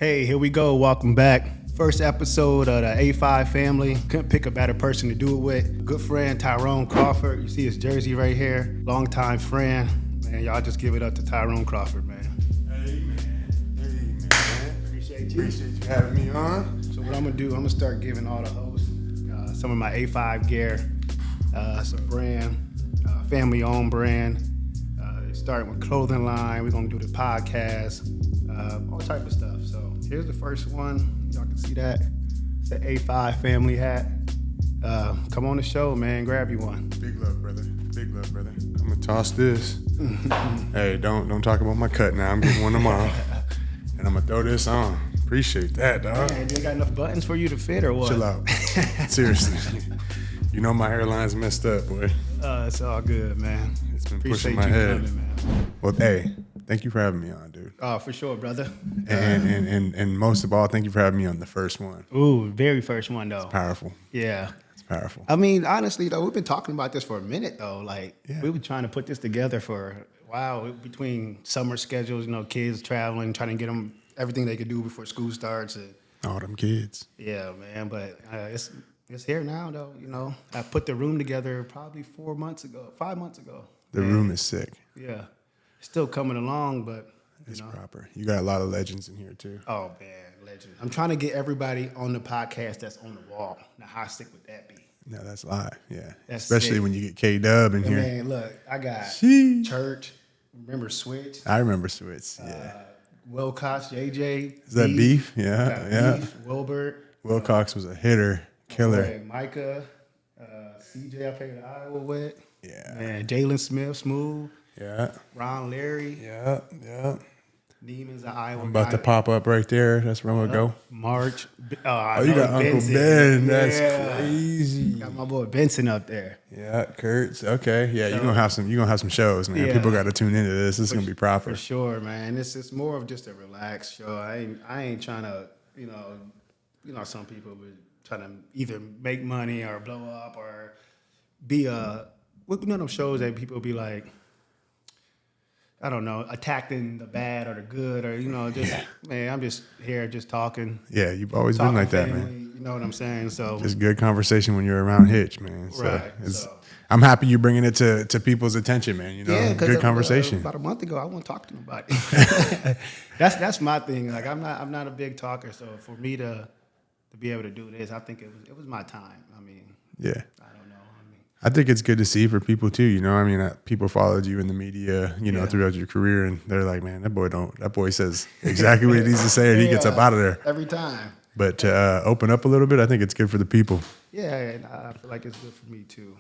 Hey, here we go. Welcome back. First episode of the A5Family. Couldn't pick a better person to do it with. Good friend Tyrone Crawford. You see his jersey right here. Longtime friend. Man, y'all just give it up to Tyrone Crawford, man. Hey, man. Appreciate you. Appreciate you having me on. So what I'm gonna do, I'm gonna start giving all the hosts some of my A5 gear. It's a brand, family-owned brand. Starting with clothing line. We're gonna do the podcast, all type of stuff. So here's the first one. Y'all can see that. It's the A5 family hat. Come on the show, man. Grab you one. Big love, brother. Big love, brother. I'm gonna toss this. Hey, don't talk about my cut now. I'm getting one tomorrow, and I'm gonna throw this on. Appreciate that, dog. Man, you got enough buttons for you to fit or what? Chill out. Seriously. You know my hairline's messed up, boy. It's all good, man. It's been Appreciate pushing my you head. coming, man. Well, hey, thank you for having me on, dude. Oh, for sure, brother. And most of all, thank you for having me on the first one. Ooh, very first one though. Powerful. Yeah. It's powerful. I mean, honestly, though, we've been talking about this for a minute, though. Like, Yeah. we were trying to put this together for a while between summer schedules, kids traveling, trying to get them everything they could do before school starts. And, All them kids. yeah, man. But it's here now, though. I put the room together probably 5 months ago. The room is sick. Yeah, still coming along, but It's proper. You got a lot of legends in here too. oh man, legend. I'm trying to get everybody on the podcast that's on the wall. Now, how sick would that be? No, that's live. Yeah. That's Especially sick. when you get K-Dub in here. Man, look, I got Sheesh. Church. Remember Switch? I remember Switz. Yeah. Wilcox, JJ. Is that Beef? Yeah. Got Yeah. Beef, Wilbert. Wilcox was a hitter, killer. Boy, Micah. CJ I played at Iowa with. Yeah. Man, Jalen Smith, Smooth. Yeah. Ron Larry. Yeah. Yeah. Neiman's an Iowa I'm about guy. to pop up right there. That's where I'm gonna go. March. Oh, you got Uncle Ben. That's Yeah. crazy. Got my boy Benson up there. Yeah, Kurtz. Okay. Yeah, you're gonna have some shows, man. Yeah. People gotta tune into this. This is gonna be proper. For sure, man. It's more of just a relaxed show. I ain't trying to, some people would try to either make money or blow up or be one of those shows that people be like, I don't know, attacking the bad or the good or, man, I'm just here just talking. Yeah, you've always been talking like that, family, man. You know what I'm saying? So, Just good conversation when you're around Hitch, man. So Right, it's, so- I'm happy you're bringing it to people's attention, man. yeah, Good conversation. About a month ago, I wouldn't talk to nobody. That's my thing. Like I'm not a big talker, so for me to be able to do this, I think it was my time. I mean, Yeah. I don't know. I think it's good to see for people too. People followed you in the media, Yeah. throughout your career, and they're like, man, that boy says exactly what he needs to say, and he gets up out of there. Every time. But to open up a little bit, I think it's good for the people. Yeah, and I feel like it's good for me too.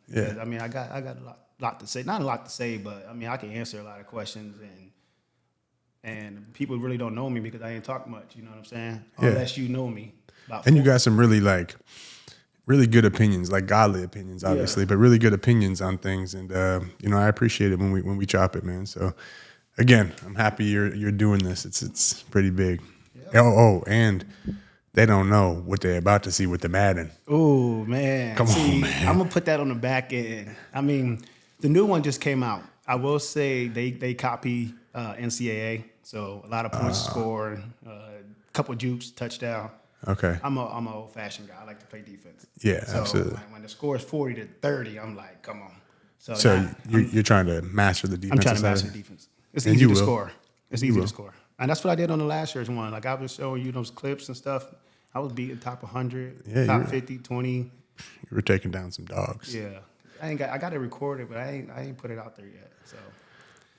Yeah. because, I mean, I got a lot to say. Not a lot to say, but I mean, I can answer a lot of questions, and people really don't know me because I ain't talk much. You know what I'm saying? Yeah. Unless you know me. And you got some really good opinions, like godly opinions, obviously, but really good opinions on things. And I appreciate it when we chop it, man. So again, I'm happy you're doing this. It's pretty big. Yeah. Oh, and they don't know what they're about to see with the Madden. Oh man! Come on, man. I'm gonna put that on the back end. I mean, the new one just came out. I will say they copy NCAA, so a lot of points scored, couple jukes, touchdown. Okay. I'm an old fashioned guy. I like to play defense. Yeah, so absolutely. When the score is 40-30, I'm like, come on. So now you're trying to master the defense. I'm trying to master the defense. It's And easy you to will. score. It's You easy will. to score, and that's what I did on the last year's one. Like I was showing you those clips and stuff. I was beating top 100, Yeah, top you're- 50, 20. You were taking down some dogs. Yeah, I got it recorded, but I ain't put it out there yet. So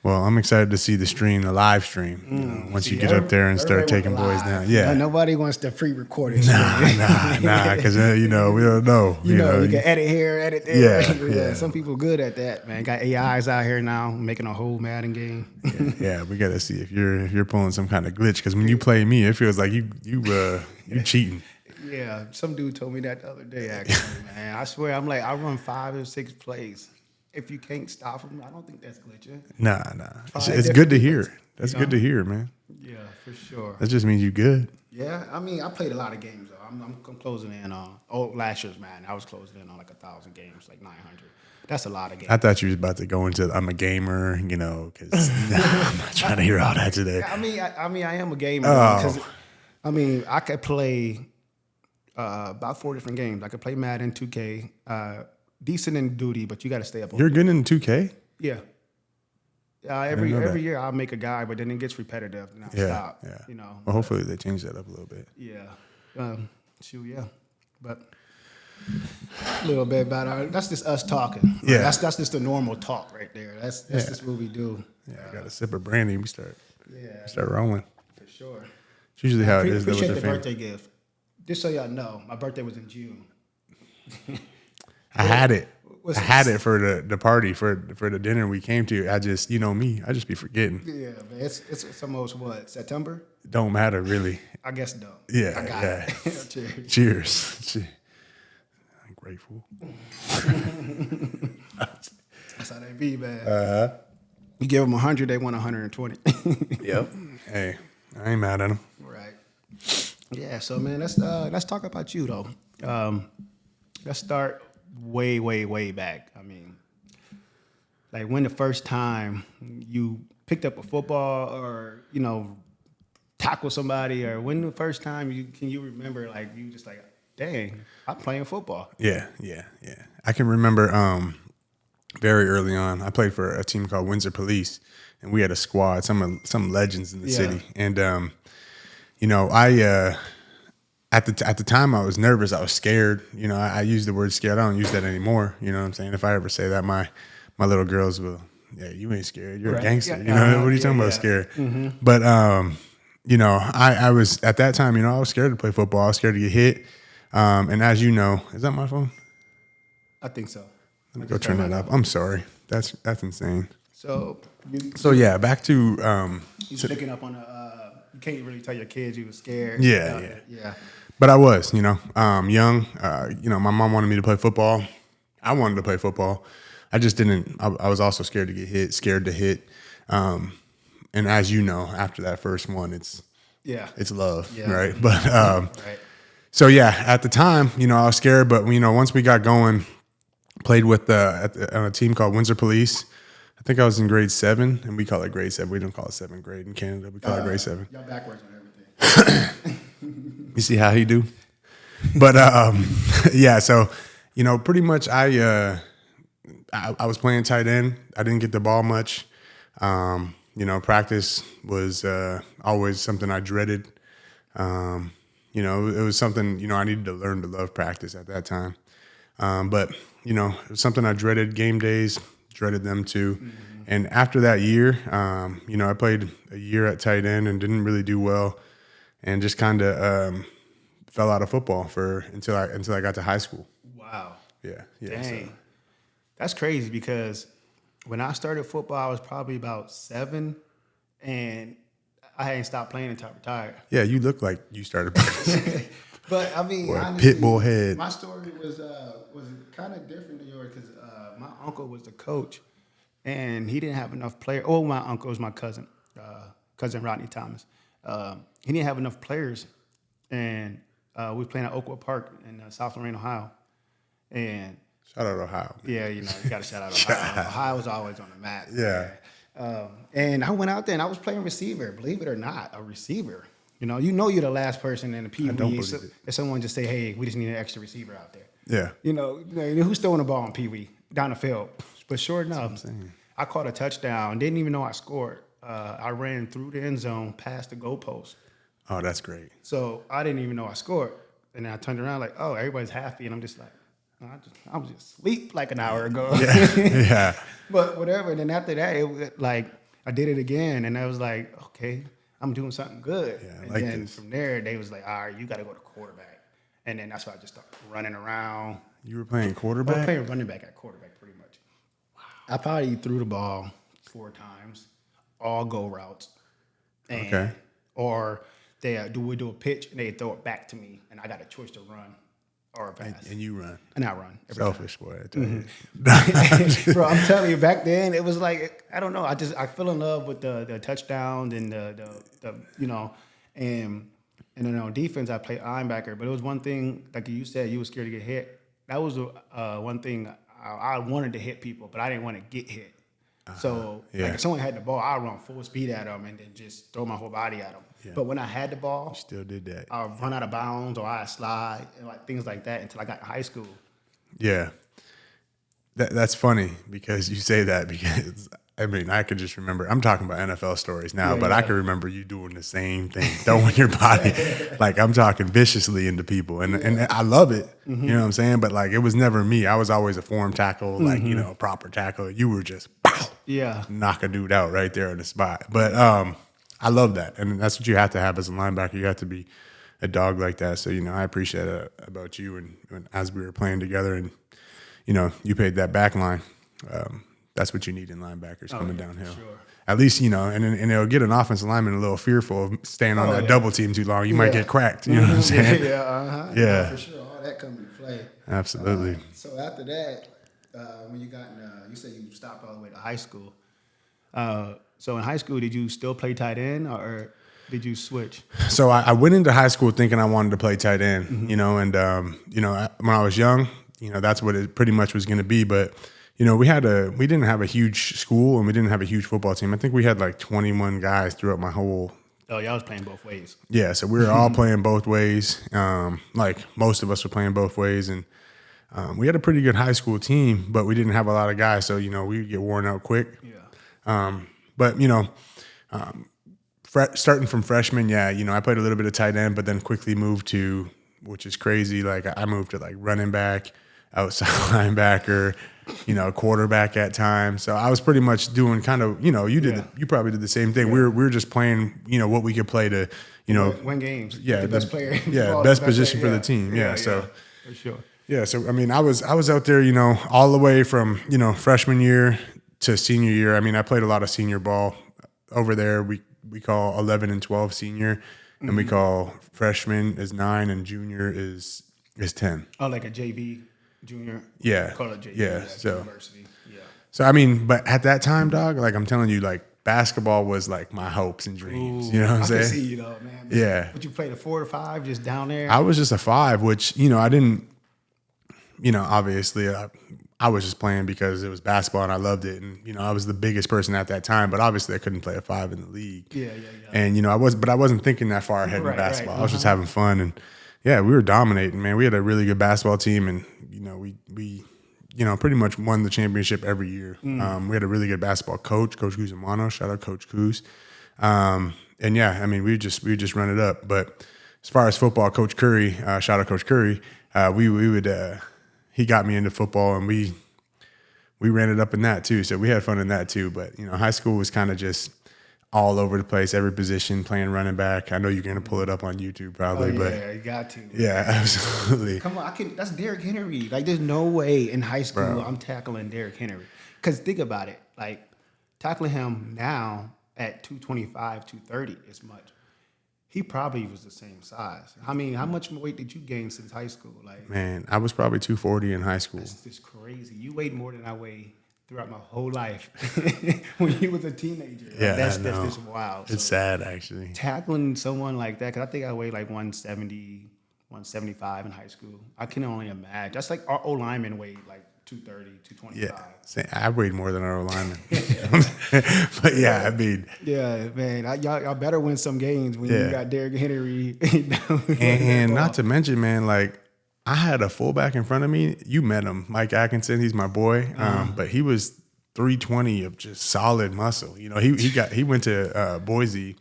Well, I'm excited to see the live stream. Once you get up there and start taking boys down. Yeah. nobody wants to pre-record it. Nah, because we don't know. You can edit here, edit there. Yeah. Some people good at that, man. Got AIs out here now making a whole Madden game. Yeah, we got to see if you're pulling some kind of glitch. Because when you play me, it feels like you cheating. Yeah, some dude told me that the other day. Actually, man, I swear, I'm like, I run 5 or 6 plays. If you can't stop them, I don't think that's glitching. Nah. It's Five good to hear. That's good to hear, man. Yeah, for sure. That just means you good. Yeah, I mean, I played a lot of games though. I'm closing in on last year's man. I was closing in on like 1,000 games, like 900. That's a lot of games. I thought you was about to go into I'm a gamer, because I'm not trying to hear all that today. Yeah, I am a gamer because I could play about 4 different games. I could play Madden, 2K, decent in duty, but you got to stay up on. You're good in 2K? Yeah. Every year I'll make a guy, but then it gets repetitive and I'll stop. Yeah. Well, hopefully they change that up a little bit. Yeah. Yeah. But a little bit about that's just us talking. Yeah. That's just the normal talk right there. That's just what we do. Yeah, I got a sip of brandy. We start rolling. For sure. It's usually how it is. Appreciate the birthday gift. Just so y'all know, my birthday was in June. I had it. I had it for the party for the dinner we came to. I just, me, I just be forgetting. Yeah, man. It's almost September? Don't matter really. I guess no. Yeah, I got it. Cheers. I'm grateful. That's how they be, man. You give them 100, they want 120. Yep. Hey, I ain't mad at them. Right. Yeah. So man, let's talk about you though. Let's start way, way, way back. I mean, like when the first time you picked up a football or, tackle somebody, or when the first time can you remember like you just like, dang, I'm playing football. Yeah. I can remember very early on, I played for a team called Windsor Police, and we had a squad, some legends in the city. And I at the time I was nervous, I was scared. I use the word scared. I don't use that anymore. You know what I'm saying? If I ever say that, my little girls will, yeah, you ain't scared. You're a gangster. What are you talking about scared? Mm-hmm. But I was at that time, I was scared to play football. I was scared to get hit. And as you know, is that my phone? I think so. Let me go turn that off. I'm sorry. That's insane. So yeah, back to you picking up on you can't really tell your kids you were scared. Yeah. But I was, young. My mom wanted me to play football. I wanted to play football. I just didn't. I was also scared to get hit, scared to hit. And as you know, after that first one, it's love, right? But right. So yeah, at the time, I was scared. But once we got going, played with on a team called Windsor Police. I think I was in grade 7, and we call it grade 7. We don't call it 7th grade in Canada. We call it grade 7. Y'all backwards on everything. You see how he do? But yeah, so pretty much I was playing tight end. I didn't get the ball much. Practice was always something I dreaded. It was something I needed to learn to love practice at that time. But it was something I dreaded. Game days, dreaded them too. Mm-hmm. And after that year, I played a year at tight end and didn't really do well. And just kind of fell out of football until I got to high school. Wow. Yeah. Dang. So. That's crazy because when I started football, I was probably about 7, and I hadn't stopped playing until I retired. Yeah, you look like you started practicing. But I mean, honestly, pit bull head. My story was kind of different than yours because my uncle was the coach, and he didn't have enough players. Oh, my uncle was my cousin Rodney Thomas. He didn't have enough players, and we were playing at Oakwood Park in South Lorraine, Ohio. And shout out Ohio. Yeah, you got to shout out Ohio. Ohio was always on the map. Yeah. And I went out there and I was playing receiver. Believe it or not, a receiver. You're the last person in the PB. I don't believe it. If someone just say, "Hey, we just need an extra receiver out there." Yeah. Who's throwing the ball in PB down the field? But sure enough, I caught a touchdown. Didn't even know I scored. I ran through the end zone, past the goalpost. Oh, that's great. So I didn't even know I scored. And then I turned around like, oh, everybody's happy. And I'm just like, I was just asleep like an hour ago. Yeah. But whatever. And then after that, I did it again. And I was like, okay, I'm doing something good. Yeah, and then from there, they was like, all right, you got to go to quarterback. And then that's why I just started running around. You were playing quarterback? I was playing running back at quarterback pretty much. Wow. I probably threw the ball 4 times, all go routes. Or we do a pitch and they throw it back to me and I got a choice to run or a pass. And you run. And I run. Selfish boy, I tell you. Bro, I'm telling you, back then it was like, I don't know. I fell in love with the touchdowns and the and then on defense I played linebacker. But it was one thing, like you said, you were scared to get hit. That was one thing I wanted to hit people, but I didn't want to get hit. So like if someone had the ball, I'd run full speed at them and then just throw my whole body at them. Yeah. But when I had the ball, you still did that. I'd run out of bounds or I'd slide and like things like that until I got to high school. Yeah. That's funny because you say that because, I mean, I could just remember, I'm talking about NFL stories now, but I can remember you doing the same thing, throwing your body, like I'm talking viciously into people. And I love it, you know what I'm saying? But like, it was never me. I was always a form tackle, like, you know, a proper tackle. You were just, pow, knock a dude out right there on the spot. But I love that. And that's what you have to have as a linebacker. You have to be a dog like that. So, you know, I appreciate it about you. And as we were playing together and, you know, you paid that back line. That's what you need in linebackers coming downhill. Sure. At least, you know, and it'll get an offensive lineman a little fearful of staying on that double team too long. You might get cracked. You know what I'm saying? Yeah, for sure. All that comes into play. Absolutely. So after that, when you got you said you stopped all the way to high school. So in high school, did you still play tight end or did you switch? So I went into high school thinking I wanted to play tight end, you know, and, you know, when I was young, you know, that's what it pretty much was going to be. But, you know, we didn't have a huge school and we didn't have a huge football team. I think we had like 21 guys throughout my whole. Oh, y'all was playing both ways. Yeah. So we were all playing both ways. Like most of us were playing both ways. And we had a pretty good high school team, but we didn't have a lot of guys. So, you know, we'd get worn out quick. Yeah. But, you know, starting from freshman, you know, I played a little bit of tight end, but then quickly moved to, which is crazy. Like I moved to like running back, outside linebacker, you know, quarterback at times. So I was pretty much doing kind of, you know, you probably did the same thing. We were just playing, you know, what we could play to, you know, win games. Yeah, the best player. Best position for the team. So for sure. Yeah, so I mean, I was out there, you know, all the way from, you know, freshman year to senior year. I mean, I played a lot of senior ball over there. We call 11 and 12 senior, and we call freshman is 9 and junior is 10. Oh, like a JV junior. Yeah. Call it JV. Yeah. So university. Yeah. So I mean, but at that time, dog, like I'm telling you, like basketball was like my hopes and dreams. You know what I'm saying? I can see you though, man. Yeah. Would you play the 4 or 5 just down there? I was just a 5, which, you know, I didn't, you know, obviously I was just playing because it was basketball and I loved it. And, you know, I was the biggest person at that time, but obviously I couldn't play a 5 in the league. Yeah. And, you know, I wasn't thinking that far ahead in basketball. I was just having fun. And yeah, we were dominating, man. We had a really good basketball team and, you know, we you know, pretty much won the championship every year. We had a really good basketball coach, Coach Guzmano. Shout out Coach Kuz. And yeah, I mean, we just run it up. But as far as football, Coach Curry, shout out Coach Curry, he got me into football and we ran it up in that too. So we had fun in that too. But, you know, high school was kind of just all over the place, every position, playing running back. I know you're going to pull it up on YouTube probably. Yeah, you got to. Yeah, absolutely. Come on, that's Derrick Henry. Like, there's no way in high school I'm tackling Derrick Henry. Because think about it. Like, tackling him now at 225, 230 is much. He probably was the same size. I mean, how much weight did you gain since high school? Like, man, I was probably 240 in high school. That's just crazy. You weighed more than I weigh throughout my whole life when you was a teenager. Yeah, that's just wild. It's sad, actually. Tackling someone like that, because I think I weighed like 170, 175 in high school. I can only imagine. That's like our O-lineman weighed like 230, 225. Yeah, I weighed more than our O-lineman. But yeah, I mean. Yeah, man, y'all better win some games when you got Derrick Henry. and not to mention, man, like, I had a fullback in front of me. You met him, Mike Atkinson. He's my boy. But he was 320 of just solid muscle. You know, he went to Boise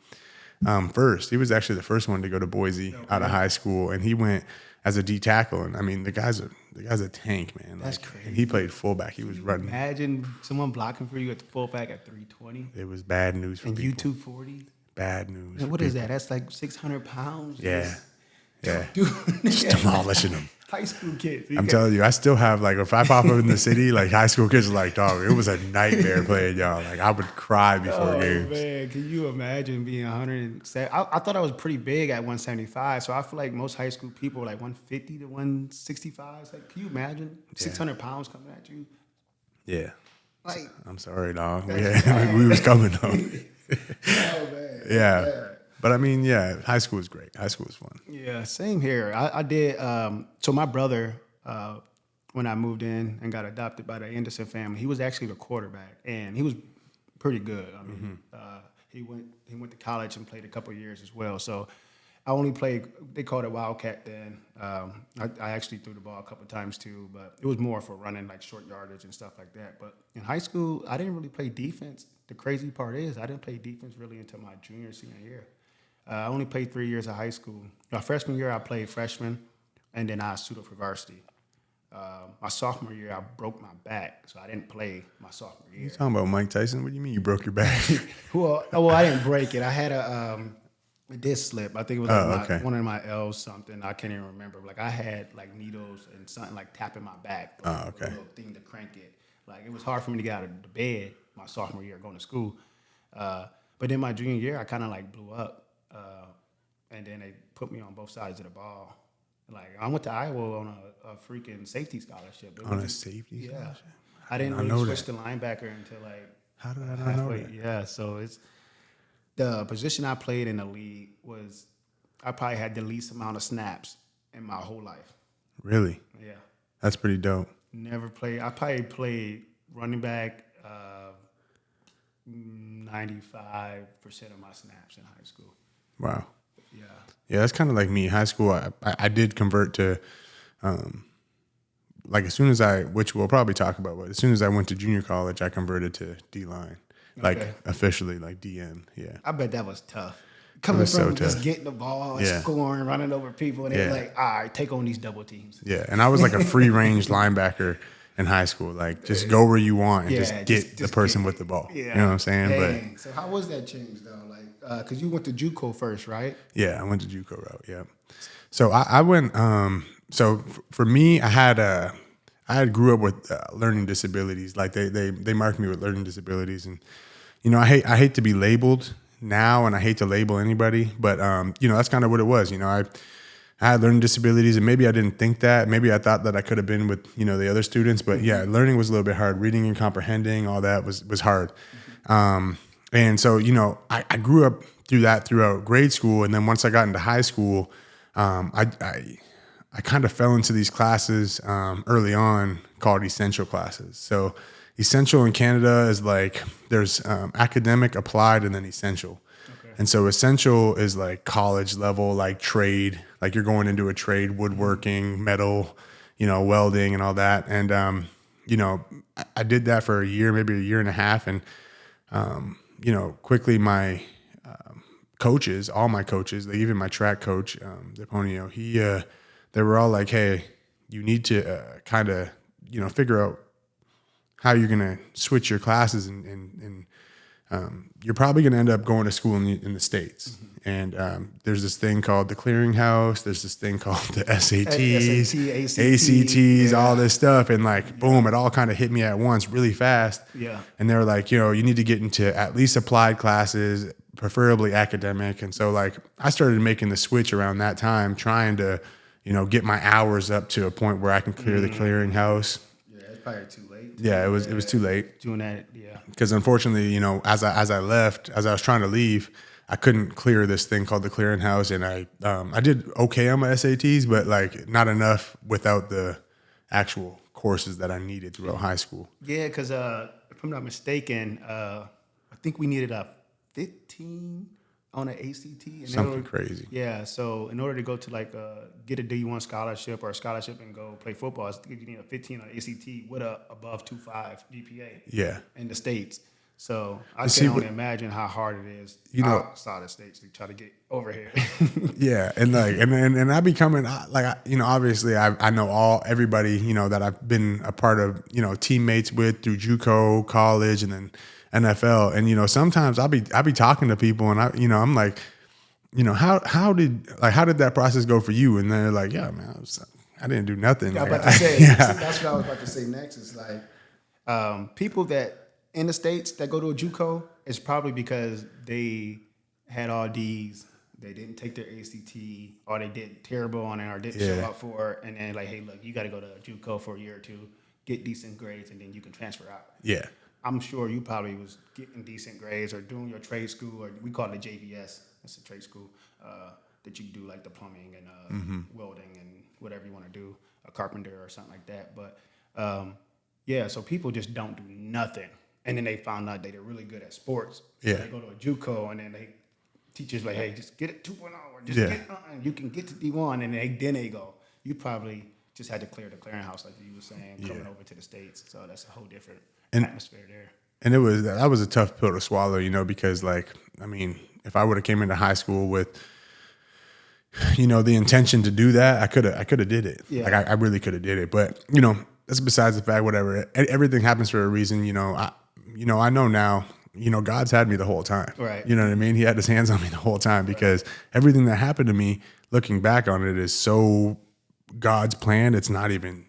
first. He was actually the first one to go to Boise out of high school, and he went as a D tackle. And I mean, the guy's a tank, man. That's crazy. And he played fullback. He was running. Imagine someone blocking for you at the fullback at 320. It was bad news for people. And you 240. Bad news. And what is that? That's like 600 pounds. Yeah. Yeah. Dude, Just demolishing them. high school kids. I'm telling you, I still have like if I pop up in the city, like high school kids are like, dog, it was a nightmare playing y'all. Like I would cry before games. Man, can you imagine being 107? I thought I was pretty big at 175, so I feel like most high school people are like 150 to 165. It's like, can you imagine 600 pounds coming at you? Yeah. Like, I'm sorry, dog. Yeah, we was coming though. oh man. Yeah. But I mean, yeah, high school was great. High school was fun. Yeah, same here. I did. So my brother, when I moved in and got adopted by the Anderson family, he was actually the quarterback, and he was pretty good. I mean, he went to college and played a couple of years as well. So I only played. They called it Wildcat then. I actually threw the ball a couple of times too, but it was more for running like short yardage and stuff like that. But in high school, I didn't really play defense. The crazy part is I didn't play defense really until my senior year. I only played 3 years of high school. My freshman year, I played freshman, and then I suited for varsity. My sophomore year, I broke my back, so I didn't play my sophomore year. You talking about Mike Tyson? What do you mean you broke your back? Well, I didn't break it. I had it did slip. I think it was like one of my L's something. I can't even remember. Like I had like needles and something like tapping my back. Like, a little thing to crank it. Like it was hard for me to get out of the bed my sophomore year going to school. But then my junior year, I kind of like blew up. And then they put me on both sides of the ball. Like I went to Iowa on a freaking safety scholarship. On a safety scholarship? I didn't really switch to linebacker until like how did I not know that? Yeah, so it's the position I played in the league was I probably had the least amount of snaps in my whole life. Really? Yeah. That's pretty dope. Never played. I probably played running back 95% of my snaps in high school. Wow. Yeah. Yeah, that's kind of like me. High school, I did convert to, like as soon as which we'll probably talk about, but as soon as I went to junior college, I converted to D-line. Like officially, like DM, yeah. I bet that was tough. Coming from just getting the ball and scoring, running over people, and they're like, all right, take on these double teams. Yeah, and I was like a free-range linebacker in high school. Like, just go where you want and just get the person with the ball. Yeah. You know what I'm saying? Dang. But so how was that change, though? Like, because you went to JUCO first, right? Yeah, I went to JUCO route, yeah. So I went, so for me, I had grew up with learning disabilities. Like they marked me with learning disabilities, and you know I hate to be labeled now, and I hate to label anybody, but you know that's kind of what it was. You know I had learning disabilities, and maybe I didn't think that. Maybe I thought that I could have been with the other students, but yeah, learning was a little bit hard. Reading and comprehending, all that was hard. And so I grew up through that throughout grade school, and then once I got into high school, I kind of fell into these classes early on called essential classes. So essential in Canada is like there's academic, applied, and then essential. Okay. And so essential is like college level, like trade, like you're going into a trade, woodworking, metal, welding and all that. And, I did that for a year, maybe a year and a half. And, quickly my coaches, all my coaches, even my track coach, Deponio, they were all like, hey, you need to kind of, figure out how you're going to switch your classes and you're probably going to end up going to school in the States. Mm-hmm. And there's this thing called the clearinghouse. There's this thing called the SATs, ACTs, all this stuff. And boom, it all kind of hit me at once really fast. Yeah. And they were like, you need to get into at least applied classes, preferably academic. And so I started making the switch around that time, trying to, get my hours up to a point where I can clear the clearinghouse. Yeah, it's probably too late. Yeah, it was too late. Doing that, yeah. Because unfortunately, as I left, as I was trying to leave, I couldn't clear this thing called the clearinghouse, and I did okay on my SATs, but not enough without the actual courses that I needed throughout high school. Yeah, because if I'm not mistaken, I think we needed a 15 on an ACT. And something crazy. Yeah, so in order to go to get a D1 scholarship or a scholarship and go play football, I think you need a 15 on ACT with a above 2.5 GPA. Yeah. In the States. So I can only imagine how hard it is outside the States to try to get over here. Yeah, and and I be coming obviously I know everybody that I've been a part of teammates with through JUCO, college, and then NFL, and sometimes I'll be talking to people, and I'm like, how did that process go for you? And they're like, yeah, man, I didn't do nothing. I was Like, about to say, yeah, that's what I was about to say next. Is like people that in the States that go to a JUCO, it's probably because they had all D's, they didn't take their ACT, or they did terrible on it, or didn't show up for it, and then like, hey, look, you got to go to JUCO for a year or two, get decent grades, and then you can transfer out. yeah, I'm sure you probably was getting decent grades or doing your trade school, or we call it JVS. It's a trade school that you do like the plumbing and welding and whatever you want to do, a carpenter or something like that. But yeah, so people just don't do nothing, and then they found out they're really good at sports. Yeah, they go to a JUCO, and then teachers like, hey, just get it 2.0, or just get you can get to D1, and then they go. You probably just had to clear the clearinghouse, like you were saying, coming over to the States. So that's a whole different atmosphere there. And that was a tough pill to swallow, because like, I mean, if I would have came into high school with, the intention to do that, I could have did it. Yeah. Like I really could have did it. But, that's besides the fact, whatever. Everything happens for a reason, I know now, God's had me the whole time. Right. You know what I mean? He had his hands on me the whole time because everything that happened to me, looking back on it, is so God's plan. It's not even,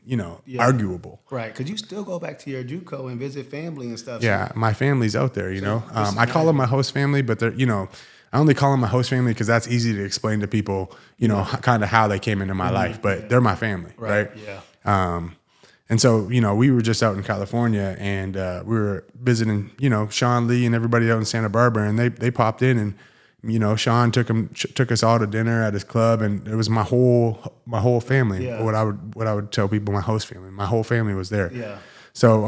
arguable. Right. Because you still go back to your JUCO and visit family and stuff. Yeah. My family's out there, I call them my host family, but they're, I only call them my host family because that's easy to explain to people, kind of how they came into my life, but they're my family. Right. Yeah. And so, we were just out in California and we were visiting, Sean Lee and everybody out in Santa Barbara, and they popped in, and Sean took us all to dinner at his club, and it was my whole family. Yeah. What I would tell people, my host family, my whole family was there. Yeah. So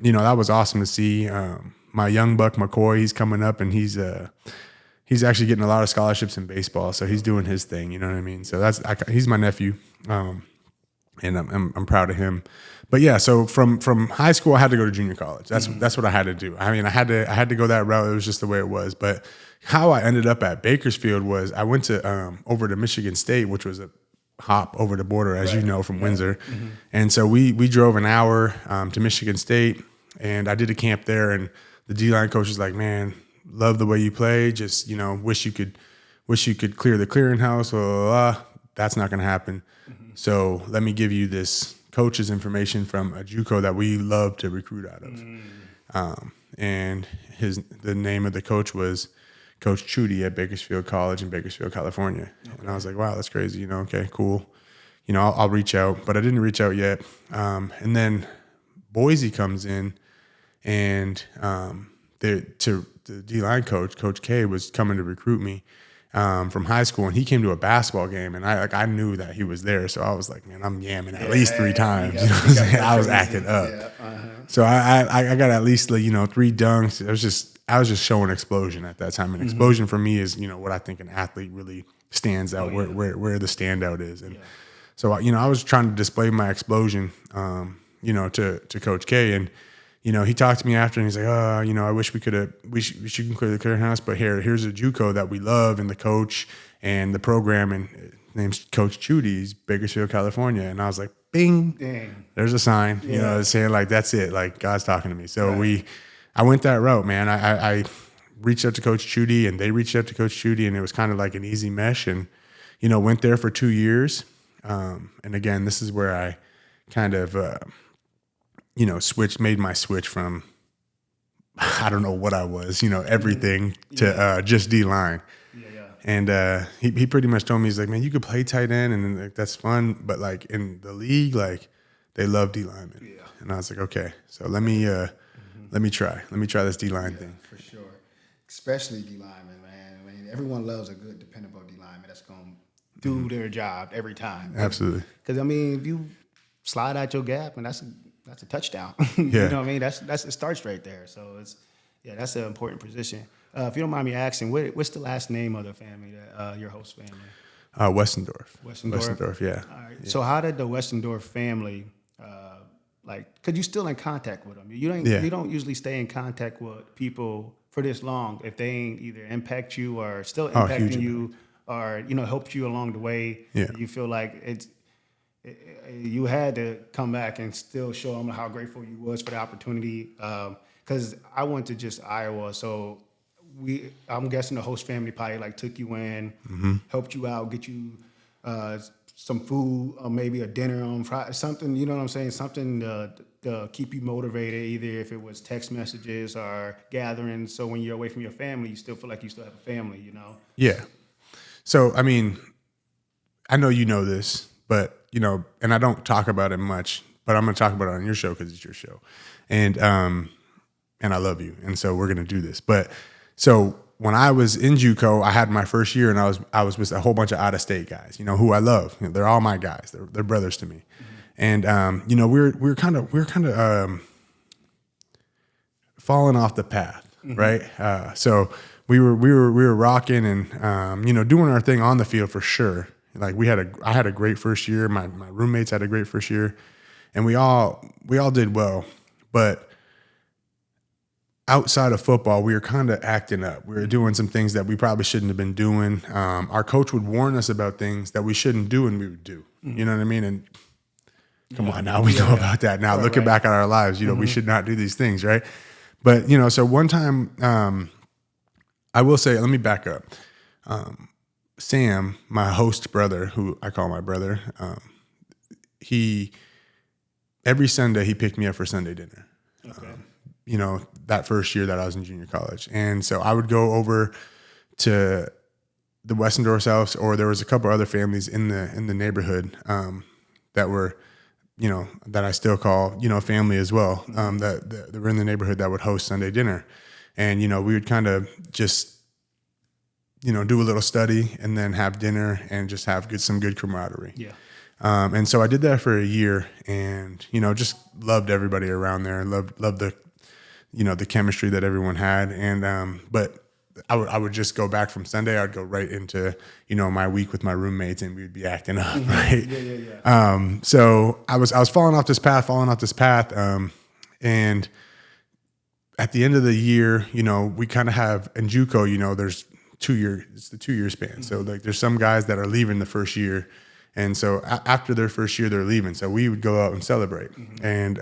that was awesome to see. My young buck McCoy, he's coming up, and he's actually getting a lot of scholarships in baseball, so he's doing his thing. You know what I mean? So he's my nephew. And I'm proud of him. But yeah, so from high school, I had to go to junior college. That's what I had to do. I mean, I had to go that route. It was just the way it was. But how I ended up at Bakersfield was I went to over to Michigan State, which was a hop over the border, as you know, from Windsor. Mm-hmm. And so we drove an hour to Michigan State, and I did a camp there. And the D-line coach was like, "Man, love the way you play. Just wish you could clear the clearinghouse. Blah, blah, blah. That's not going to happen." So let me give you this coach's information from a JUCO that we love to recruit out of. And the name of the coach was Coach Chudy at Bakersfield College in Bakersfield, California. Okay. And I was like, wow, that's crazy. Okay, cool. I'll reach out, but I didn't reach out yet. And then Boise comes in, and the D-line coach, Coach K, was coming to recruit me. From high school, and he came to a basketball game, and I knew that he was there, so I was like, man, I'm yamming at least 3 times. I was acting up. Yeah, So I got at least 3 dunks. I was just showing explosion at that time, and explosion for me is what I think an athlete really stands out, where the standout is, and so I was trying to display my explosion, to Coach K, and he talked to me after, and he's like, I wish we can clear the clearinghouse, but here's a JUCO that we love, and the coach and the program, and his name's Coach Chudy's, Bakersfield, California. And I was like, bing, dang. There's a sign, saying like, that's it. Like, God's talking to me. So I went that route, man. I reached out to Coach Chudy, and they reached out to Coach Chudy, and it was kind of like an easy mesh, and, went there for 2 years. And again, this is where I kind of, made my switch from, I don't know what I was, everything to just D-line. Yeah. And he pretty much told me, he's like, man, you could play tight end, and like, that's fun, but like in the league, like they love D-linemen. Yeah. And I was like, okay, so let me try this D-line thing. For sure, especially D-linemen, man. I mean, everyone loves a good, dependable D-lineman that's going to do their job every time. Absolutely. Because I mean, if you slide out your gap, and that's a touchdown. You know what I mean? That's it starts right there. So that's an important position. If you don't mind me asking, what's the last name of the family, your host family? Westendorf. Westendorf, yeah. All right. Yeah. So how did the Westendorf family, because you're still in contact with them? You don't usually stay in contact with people for this long if they ain't either impact you or still impacting you or helped you along the way. Yeah. You feel like you had to come back and still show them how grateful you was for the opportunity. Because I went to just Iowa, so I'm guessing the host family probably like took you in, helped you out, get you some food or maybe a dinner on Friday, something, you know what I'm saying? Something to keep you motivated, either if it was text messages or gatherings. So when you're away from your family, you still feel like you still have a family, you know? Yeah. So, I mean, I know you know this, but, you know, and I don't talk about it much, but I'm going to talk about it on your show because it's your show. And I love you. And so we're going to do this. But so when I was in JUCO, I had my first year and I was with a whole bunch of out of state guys, you know, who I love. You know, they're all my guys. They're brothers to me. And, you know, we're kind of falling off the path. Right. So we were rocking and, you know, doing our thing on the field for sure. Like I had a great first year. My roommates had a great first year and we all did well, but outside of football, we were kind of acting up. We were doing some things that we probably shouldn't have been doing. Our coach would warn us about things that we shouldn't do and we would do, you know what I mean? And come on now, we know about that now. Looking back at our lives, you know, we should not do these things. Right. But, you know, so one time, I will say, let me back up. Sam, my host brother, who I call my brother, every Sunday he picked me up for Sunday dinner. Okay. You know, that first year that I was in junior college. And so I would go over to the Westendorf's house, or there was a couple other families in the neighborhood that were, you know, that I still call, you know, family as well, that were in the neighborhood that would host Sunday dinner. And, you know, we would kind of just, you know, do a little study and then have dinner and just have some good camaraderie. Yeah. And so I did that for a year and, you know, just loved everybody around there and loved the, you know, the chemistry that everyone had. And, but I would just go back from Sunday. I'd go right into, you know, my week with my roommates and we'd be acting up. Right. Yeah. So I was falling off this path. And at the end of the year, you know, we kind of have in JUCO, you know, it's the 2 year span. So like there's some guys that are leaving the first year. And so after their first year, they're leaving. So we would go out and celebrate. And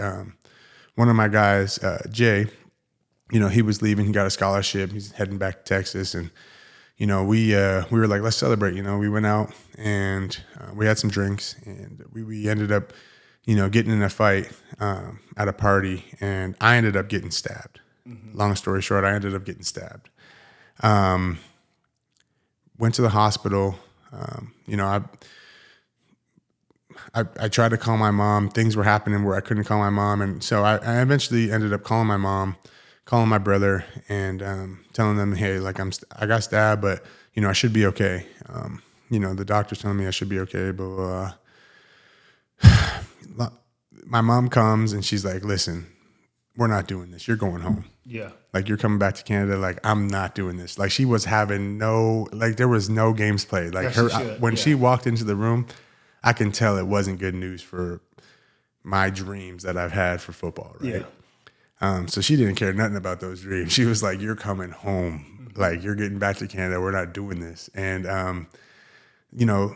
one of my guys, Jay, you know, he was leaving. He got a scholarship. He's heading back to Texas. And, you know, we were like, let's celebrate. You know, we went out and we had some drinks. And we ended up, you know, getting in a fight at a party. And I ended up getting stabbed. Long story short, I ended up getting stabbed. Went to the hospital. You know, I tried to call my mom. Things were happening where I couldn't call my mom. And so I eventually ended up calling my mom, calling my brother, and telling them, hey, like I got stabbed, but, you know, I should be okay. You know, the doctor's telling me I should be okay, but my mom comes and she's like, listen, we're not doing this. You're going home. Yeah. Like, you're coming back to Canada. Like, I'm not doing this. Like, she was having there was no games played. Like, when she walked into the room, I can tell it wasn't good news for my dreams that I've had for football, right? Yeah. So she didn't care nothing about those dreams. She was like, you're coming home. Like, you're getting back to Canada. We're not doing this. And, you know,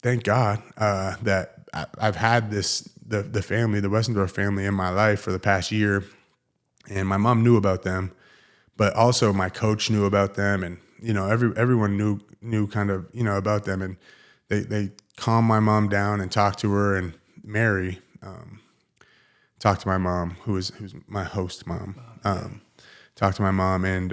thank God that I've had the family, the Westendorf family in my life for the past year. And my mom knew about them, but also my coach knew about them. And, you know, everyone knew kind of, you know, about them. And they calmed my mom down and talked to her, and Mary talked to my mom, who's my host mom. Talked to my mom and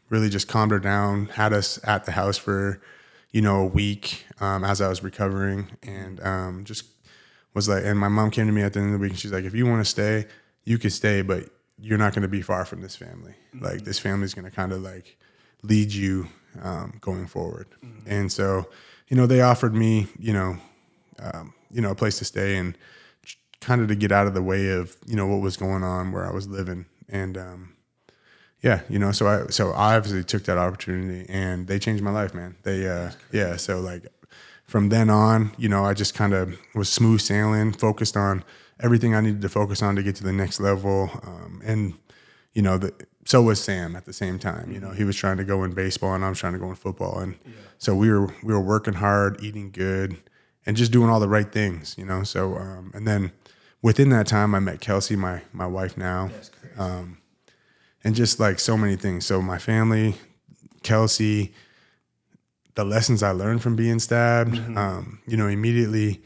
really just calmed her down, had us at the house for, you know, a week as I was recovering, and just was like, and my mom came to me at the end of the week and she's like, if you want to stay, you can stay, but you're not going to be far from this family. Like, this family's going to kind of like lead you going forward. And so, you know, they offered me, you know, a place to stay and kind of to get out of the way of, you know, what was going on where I was living. And, yeah, you know, so I obviously took that opportunity and they changed my life, man. Yeah. So like from then on, you know, I just kind of was smooth sailing, focused on everything I needed to focus on to get to the next level. And, you know, so was Sam at the same time. You know, he was trying to go in baseball and I was trying to go in football. And so we were working hard, eating good, and just doing all the right things, you know. So, and then within that time, I met Kelsey, my wife now. and just like so many things. So my family, Kelsey, the lessons I learned from being stabbed, immediately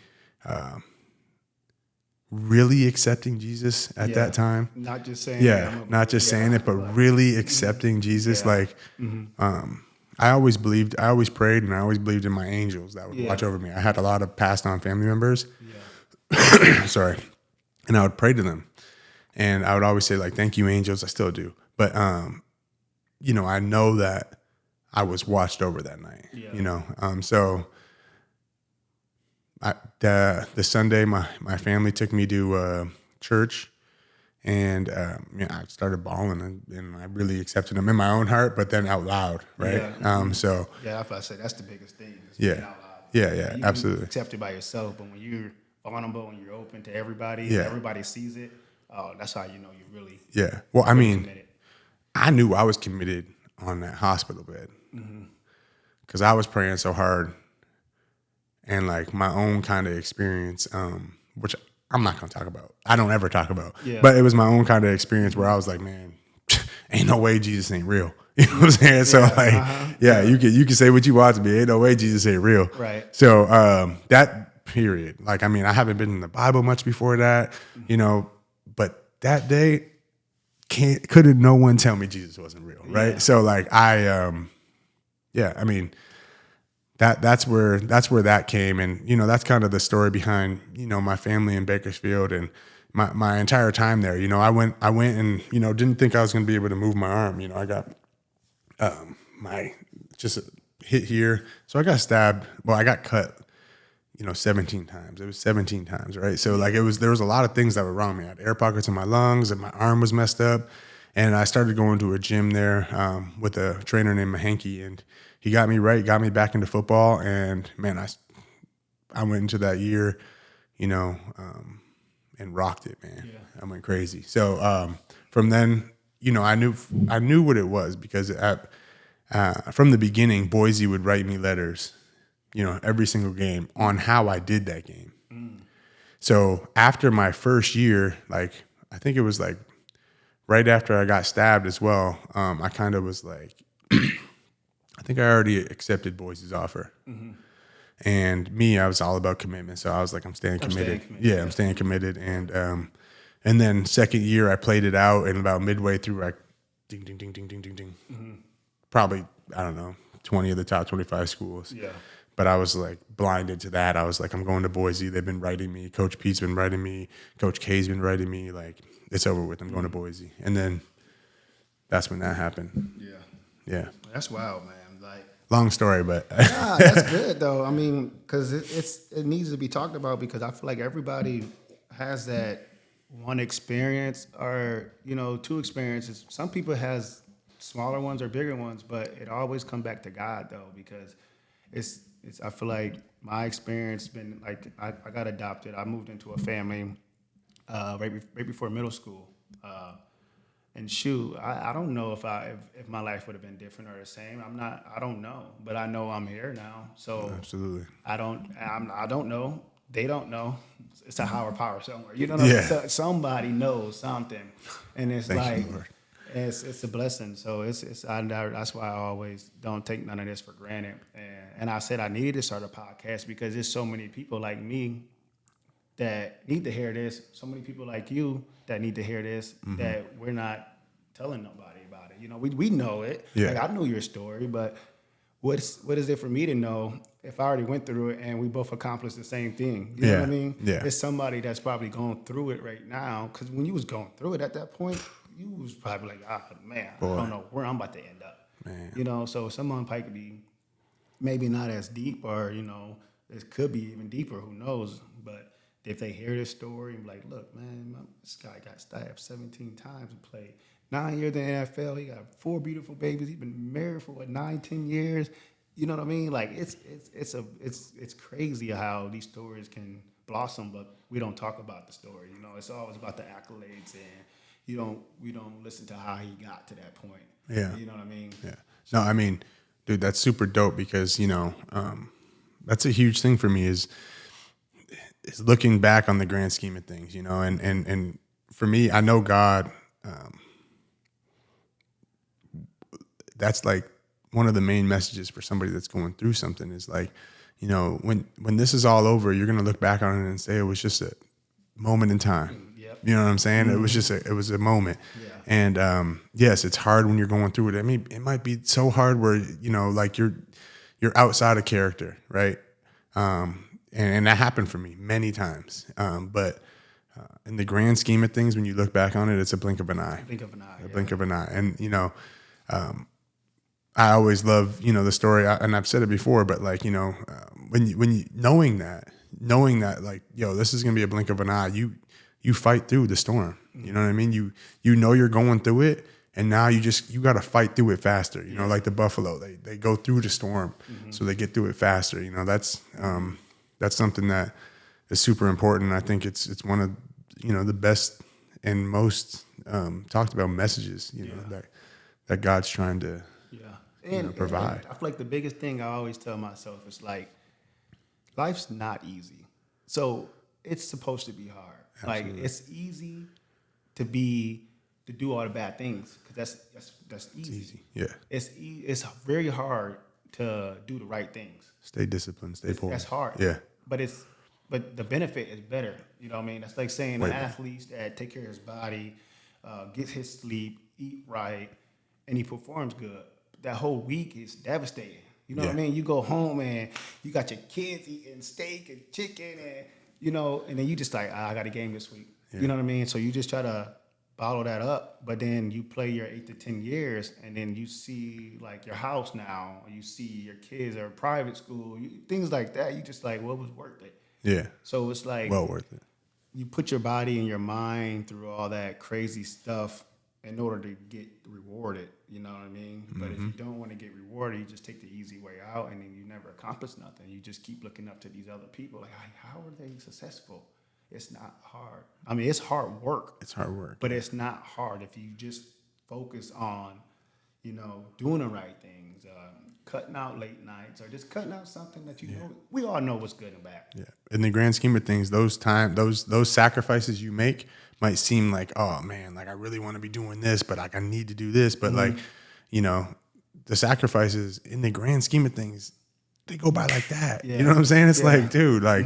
really accepting Jesus at that time. Not just saying not just saying it, but really accepting Jesus. Like, I always prayed, and I always believed in my angels that would watch over me. I had a lot of passed on family members. Sorry. And I would pray to them. And I would always say, like, thank you, angels. I still do. But, I know that I was watched over that night, so the Sunday, my family took me to church, and I started bawling, and I really accepted them in my own heart, but then out loud, right? So if I say that's the biggest thing. Out loud. You absolutely accept it by yourself, but when you're vulnerable and you're open to everybody, everybody sees it. Oh, that's how you know you really. Yeah. Well, I mean, committed. I knew I was committed on that hospital bed because I was praying so hard, and like my own kind of experience, which I'm not gonna talk about. I don't ever talk about. But it was my own kind of experience where I was like, man, ain't no way Jesus ain't real. You know what I'm saying? So you can say what you want to me. Ain't no way Jesus ain't real. Right. So that period, like, I mean, I haven't been in the Bible much before that, but that day couldn't no one tell me Jesus wasn't real. Right. So like I mean, that's where that came. And, that's kind of the story behind, my family in Bakersfield and my entire time there. I went and, didn't think I was going to be able to move my arm. I got my just hit here. So I got stabbed. Well, I got cut, 17 times. It was 17 times, right? So like there was a lot of things that were wrong with me. I had air pockets in my lungs and my arm was messed up. And I started going to a gym there with a trainer named Mahanky, and he got me back into football. And man, I went into that year, and rocked it, man. Yeah. I went crazy. So from then, I knew what it was because from the beginning, Boise would write me letters, every single game on how I did that game. So after my first year, like I think it was like right after I got stabbed as well, I kind of was like, I think I already accepted Boise's offer. And I was all about commitment. So I was like, I'm staying committed. I'm staying committed. And then second year I played it out, and about midway through, I ding, ding, ding, ding, ding, ding, ding. Probably, I don't know, 20 of the top 25 schools. Yeah. But I was like blinded to that. I was like, I'm going to Boise. They've been writing me. Coach Pete's been writing me. Coach K's been writing me. Like, it's over with. I'm going to Boise. And then that's when that happened. Yeah. That's wild, man. Like, long story, but nah, that's good though. I mean, because it needs to be talked about, because I feel like everybody has that one experience or two experiences. Some people has smaller ones or bigger ones, but it always come back to God though, because it's I feel like my experience been like I got adopted. I moved into a family right before middle school. And shoot, I don't know if my life would have been different or the same. I don't know, but I know I'm here now. So absolutely, I don't know. They don't know. It's a higher power somewhere. You know, somebody knows something, and it's it's a blessing. So that's why I always don't take none of this for granted. And I said I needed to start a podcast because there's so many people like me that need to hear this. So many people like you that need to hear this, that we're not telling nobody about it. We know it. Yeah. Like, I know your story, but what is it for me to know if I already went through it and we both accomplished the same thing? You know what I mean? Yeah. It's somebody that's probably going through it right now, because when you was going through it at that point, you was probably like, man, boy, I don't know where I'm about to end up. Man. So someone probably could be maybe not as deep, or, it could be even deeper, who knows, but if they hear this story and be like, look, man, this guy got stabbed 17 times and played 9 years in the NFL. He got 4 beautiful babies. He's been married for 9-10 years. You know what I mean? Like, it's crazy how these stories can blossom, but we don't talk about the story. It's always about the accolades, and we don't listen to how he got to that point. Yeah. You know what I mean? Yeah. No, I mean, dude, that's super dope, because that's a huge thing for me is looking back on the grand scheme of things, and for me, I know God that's like one of the main messages for somebody that's going through something is like, you know, when this is all over, you're going to look back on it and say it was just a moment in time. Yep. You know what I'm saying? It was just it was a moment. Yeah. And yes, it's hard when you're going through it. I mean, it might be so hard where, you know, like you're outside of character, right? And that happened for me many times. But in the grand scheme of things, when you look back on it, it's a blink of an eye. Blink of an eye. A blink of an eye. And, you know, I always love, you know, the story, and I've said it before, but like, you know, when you knowing that like, yo, this is going to be a blink of an eye, you fight through the storm. You know what I mean? You know you're going through it, and now you got to fight through it faster. You know, like the buffalo, they go through the storm, so they get through it faster. You know, that's something that is super important. I think it's one of, you know, the best and most talked about messages, you know, that God's trying to provide. And I feel like the biggest thing I always tell myself is like, life's not easy. So it's supposed to be hard. Absolutely. Like it's easy to do all the bad things because that's easy. It's easy. Yeah. It's very hard to do the right things. Stay disciplined. Stay poor. That's hard. Yeah. But the benefit is better. You know what I mean? That's like saying an athlete that take care of his body, gets his sleep, eat right, and he performs good. That whole week is devastating. You know what I mean? You go home and you got your kids eating steak and chicken and, you know, and then you just like, I got a game this week. Yeah. You know what I mean? So you just try to bottle that up, but then you play your 8 to 10 years and then you see like your house now, you see your kids are private school, things like that. You just like, what was worth it? Yeah. So it's like, well worth it. You put your body and your mind through all that crazy stuff in order to get rewarded, you know what I mean? Mm-hmm. But if you don't want to get rewarded, you just take the easy way out and then you never accomplish nothing. You just keep looking up to these other people. Like, how are they successful? It's not hard. I mean, it's hard work. It's hard work. But it's not hard if you just focus on, you know, doing the right things, cutting out late nights or just cutting out something that you know. We all know what's good and bad. Yeah. In the grand scheme of things, those sacrifices you make might seem like, oh man, like I really want to be doing this, but like I need to do this. But like, you know, the sacrifices in the grand scheme of things, they go by like that. Yeah. You know what I'm saying? It's like, dude, like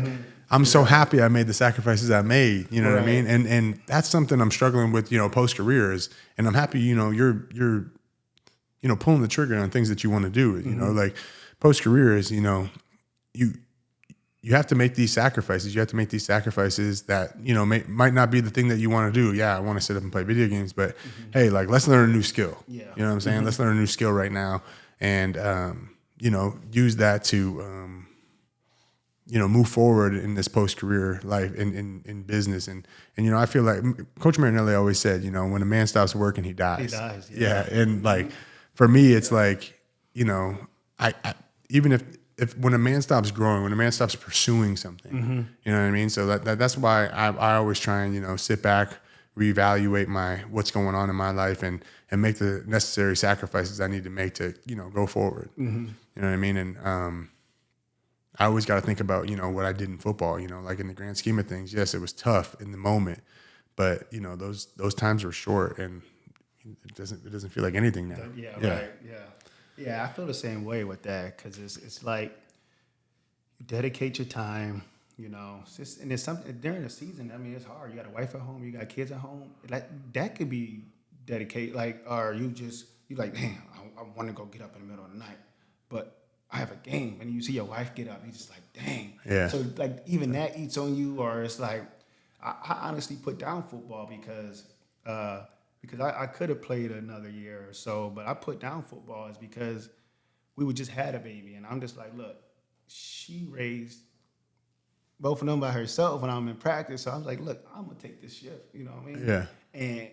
I'm so happy I made the sacrifices I made. You know what I mean? And that's something I'm struggling with, you know, post career is, and I'm happy, you know, you're you know, pulling the trigger on things that you want to do. You know, like post career is, you know, you have to make these sacrifices. You have to make these sacrifices that, you know, might not be the thing that you want to do. Yeah, I want to sit up and play video games, but hey, like let's learn a new skill. Yeah. You know what I'm saying? Let's learn a new skill right now, and you know, use that to you know, move forward in this post career life in business. And you know, I feel like Coach Marinelli always said, you know, when a man stops working, he dies. He dies. Yeah, and like for me, it's like, you know, I even if when a man stops growing, when a man stops pursuing something, you know what I mean? So that's why I always try and, you know, sit back, reevaluate what's going on in my life and make the necessary sacrifices I need to make to, you know, go forward. You know what I mean? And I always got to think about, you know, what I did in football, you know, like in the grand scheme of things, yes, it was tough in the moment, but you know, those times were short and it doesn't feel like anything now. Yeah. Right. Yeah. Yeah, I feel the same way with that because it's like you dedicate your time, you know, and it's something during the season. I mean, it's hard. You got a wife at home, you got kids at home. Like that could be dedicated, like, or you like, damn, I want to go get up in the middle of the night, but I have a game, and you see your wife get up, you just like, dang. Yeah. So like even that eats on you, or it's like I honestly put down football because I could have played another year or so, but I put down football is because we would just had a baby, and I'm just like, look, she raised both of them by herself when I'm in practice, so I was like, look, I'm gonna take this shift, you know what I mean? Yeah. And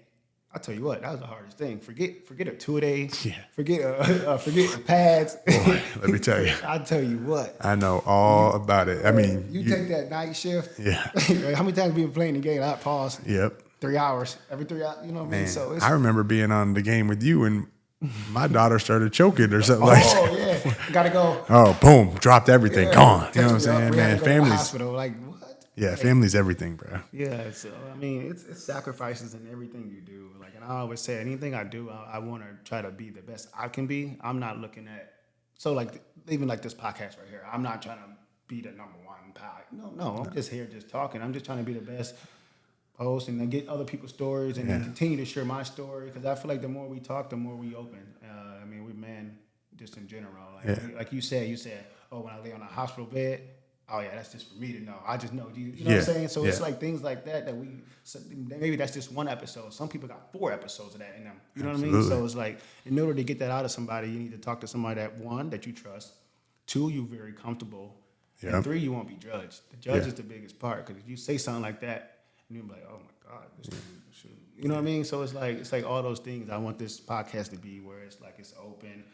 I tell you what, that was the hardest thing. Forget a 2-day. Yeah. Forget the pads. Boy, let me tell you. I tell you what. I know all about it. I mean, you take that night shift. Yeah. How many times have you been playing the game? I pause. Yep. 3 hours. Every 3 hours. You know what I mean? So I remember being on the game with you and my daughter started choking or something like that. Oh, yeah. Gotta go. Oh, boom. Dropped everything. Yeah. Gone. You know what I'm saying, man? Families. Hospital. Like, what? Yeah, family's everything, bro. Yeah, so I mean, it's sacrifices in everything you do. Like, and I always say, anything I do, I want to try to be the best I can be. I'm not looking at like even like this podcast right here. I'm not trying to be the number one pod. No, I'm just here just talking. I'm just trying to be the best host and then get other people's stories and then continue to share my story because I feel like the more we talk, the more we open. I mean, we men just in general. Like you said, oh, when I lay on a hospital bed. Oh yeah, that's just for me to know. I just know you know what I'm saying. So it's like things like that maybe that's just one episode. Some people got 4 episodes of that in them. You know what I mean? So it's like in order to get that out of somebody, you need to talk to somebody that you trust. 2, you're very comfortable, and 3, you won't be judged. The judge is the biggest part because if you say something like that, and you're like, oh my God, this dude, you know what I mean? So it's like all those things. I want this podcast to be where it's like it's open.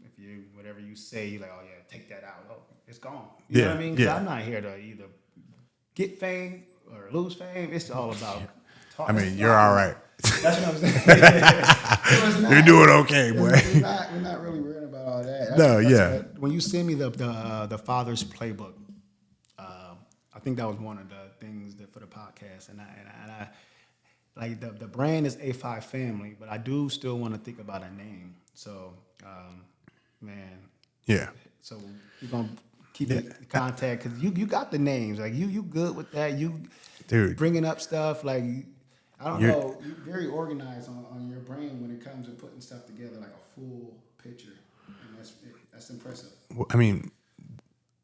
If you whatever you say, you're like, oh yeah, take that out. Oh, it's gone. You know what I mean? Because I'm not here to either get fame or lose fame. It's all about talking. I mean, you're all right. That's what I'm saying. You're doing okay, boy. We're not really worrying about all that. When you send me the Father's Playbook, I think that was one of the things for the podcast, and I like the brand is A5Family, but I do still want to think about a name. So. Man. Yeah. So we're gonna keep in contact because you got the names. Like you good with that. You bringing up stuff like I don't know. You're very organized on your brain when it comes to putting stuff together like a full picture, and that's impressive. I mean,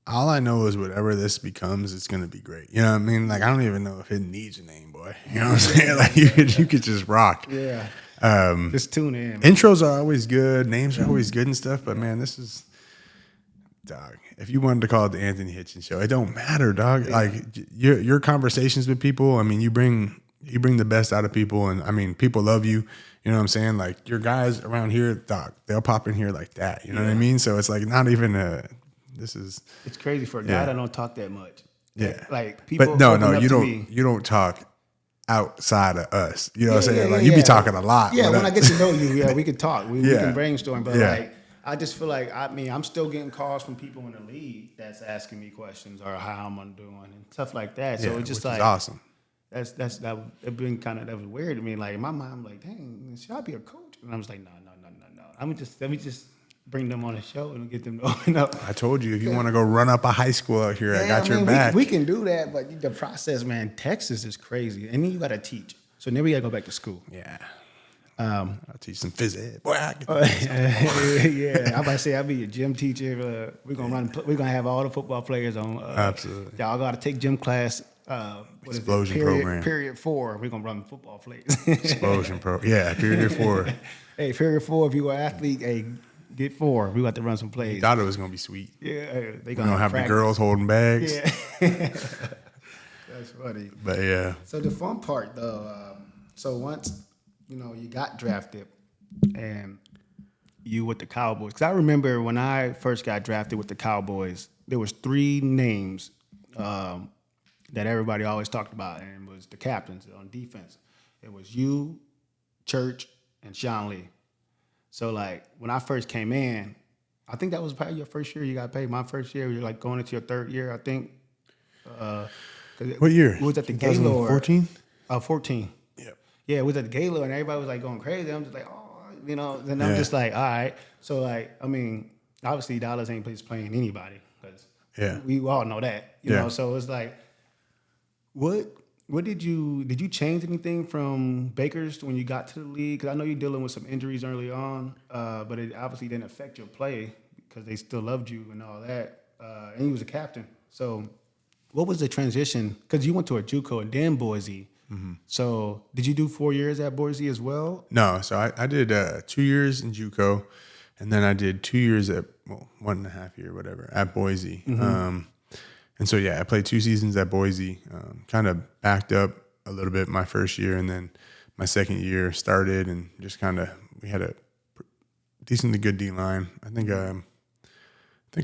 all I know is whatever this becomes, it's gonna be great. You know what I mean? Like I don't even know if it needs a name, boy. You know what I'm saying? Like you could just rock. Yeah. Just tune in. Intros are always good. Names are always good and stuff. But man, this is, dog. If you wanted to call it the Anthony Hitchens Show, it don't matter, dog. Yeah. Like your conversations with people. I mean, you bring the best out of people, and I mean, people love you. You know what I'm saying? Like your guys around here, dog. They'll pop in here like that. You know what I mean? So it's like not even this is. It's crazy for a guy that don't talk that much. Yeah. Like people. But no, you don't. You don't talk outside of us, you know what I'm saying? Like you be talking a lot. Yeah, when I get to know you, we can talk. We can brainstorm. But like, I just feel like I'm still getting calls from people in the league that's asking me questions or how I'm doing and stuff like that. So it's just like awesome. That was weird to me. Like in my mind, I'm like, dang, should I be a coach? And I was like, no. Let me just bring them on the show and get them to open up. I told you, if you want to go run up a high school out here, I got your back. We can do that, but the process, man, Texas is crazy. And then you got to teach. So then we got to go back to school. Yeah. I'll teach some phys ed. Boy, yeah. I'm about to say, I'll be your gym teacher. We're gonna have all the football players on. Absolutely. Y'all got to take gym class. Explosion program. Period 4. We're gonna run football plays. Explosion program. Yeah, period 4. Hey, period 4. If you are an athlete, hey, get 4. We got to run some plays. You thought it was gonna be sweet. Yeah, they gonna have the girls holding bags. Yeah, that's funny. But yeah. So the fun part though. So once you got drafted, and you with the Cowboys. Because I remember when I first got drafted with the Cowboys, there was 3 names that everybody always talked about, and it was the captains on defense. It was you, Church, and Sean Lee. So like when I first came in, I think that was probably your first year you got paid. My first year, you're like going into your 3rd year, I think. What year? It was at the Gaylord. 14? 14. Yeah, it was at the Gaylord, and everybody was like going crazy. I'm just like, then I'm just like, all right. So like, I mean, obviously Dallas ain't playing anybody because we all know that, you know. So it's like, what did you change anything from Baker's when you got to the league? Because I know you're dealing with some injuries early on, but it obviously didn't affect your play because they still loved you and all that, and you was a captain. So what was the transition? Because you went to a JUCO and then Boise. Mm-hmm. So did you do 4 years at Boise as well? No. So I did 2 years in JUCO, and then I did 2 years at 1.5 year, whatever, at Boise. Mm-hmm. And so, I played 2 seasons at Boise, kind of backed up a little bit my first year. And then my second year started and just we had a decently good D-line. I think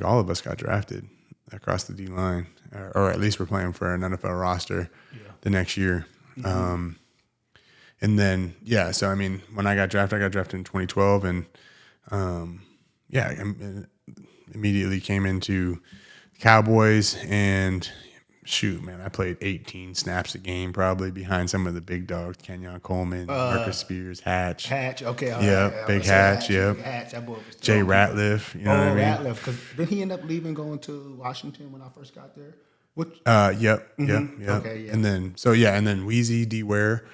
all of us got drafted across the D-line, or at least we're playing for an NFL roster the next year. Mm-hmm. And then, so I mean, when I got drafted in 2012 and, immediately came into Cowboys, and shoot, man, I played 18 snaps a game probably behind some of the big dogs, Kenyon Coleman, Marcus Spears, Hatch. Hatch, okay. All Yep, right. big Hatch, yep. Hatch, that boy was Jay throwing people. Ratliff, you know what I mean? Ratliff, because did he end up leaving, going to Washington when I first got there? Yep. Okay, yeah. And then, and then Wheezy, D. Ware,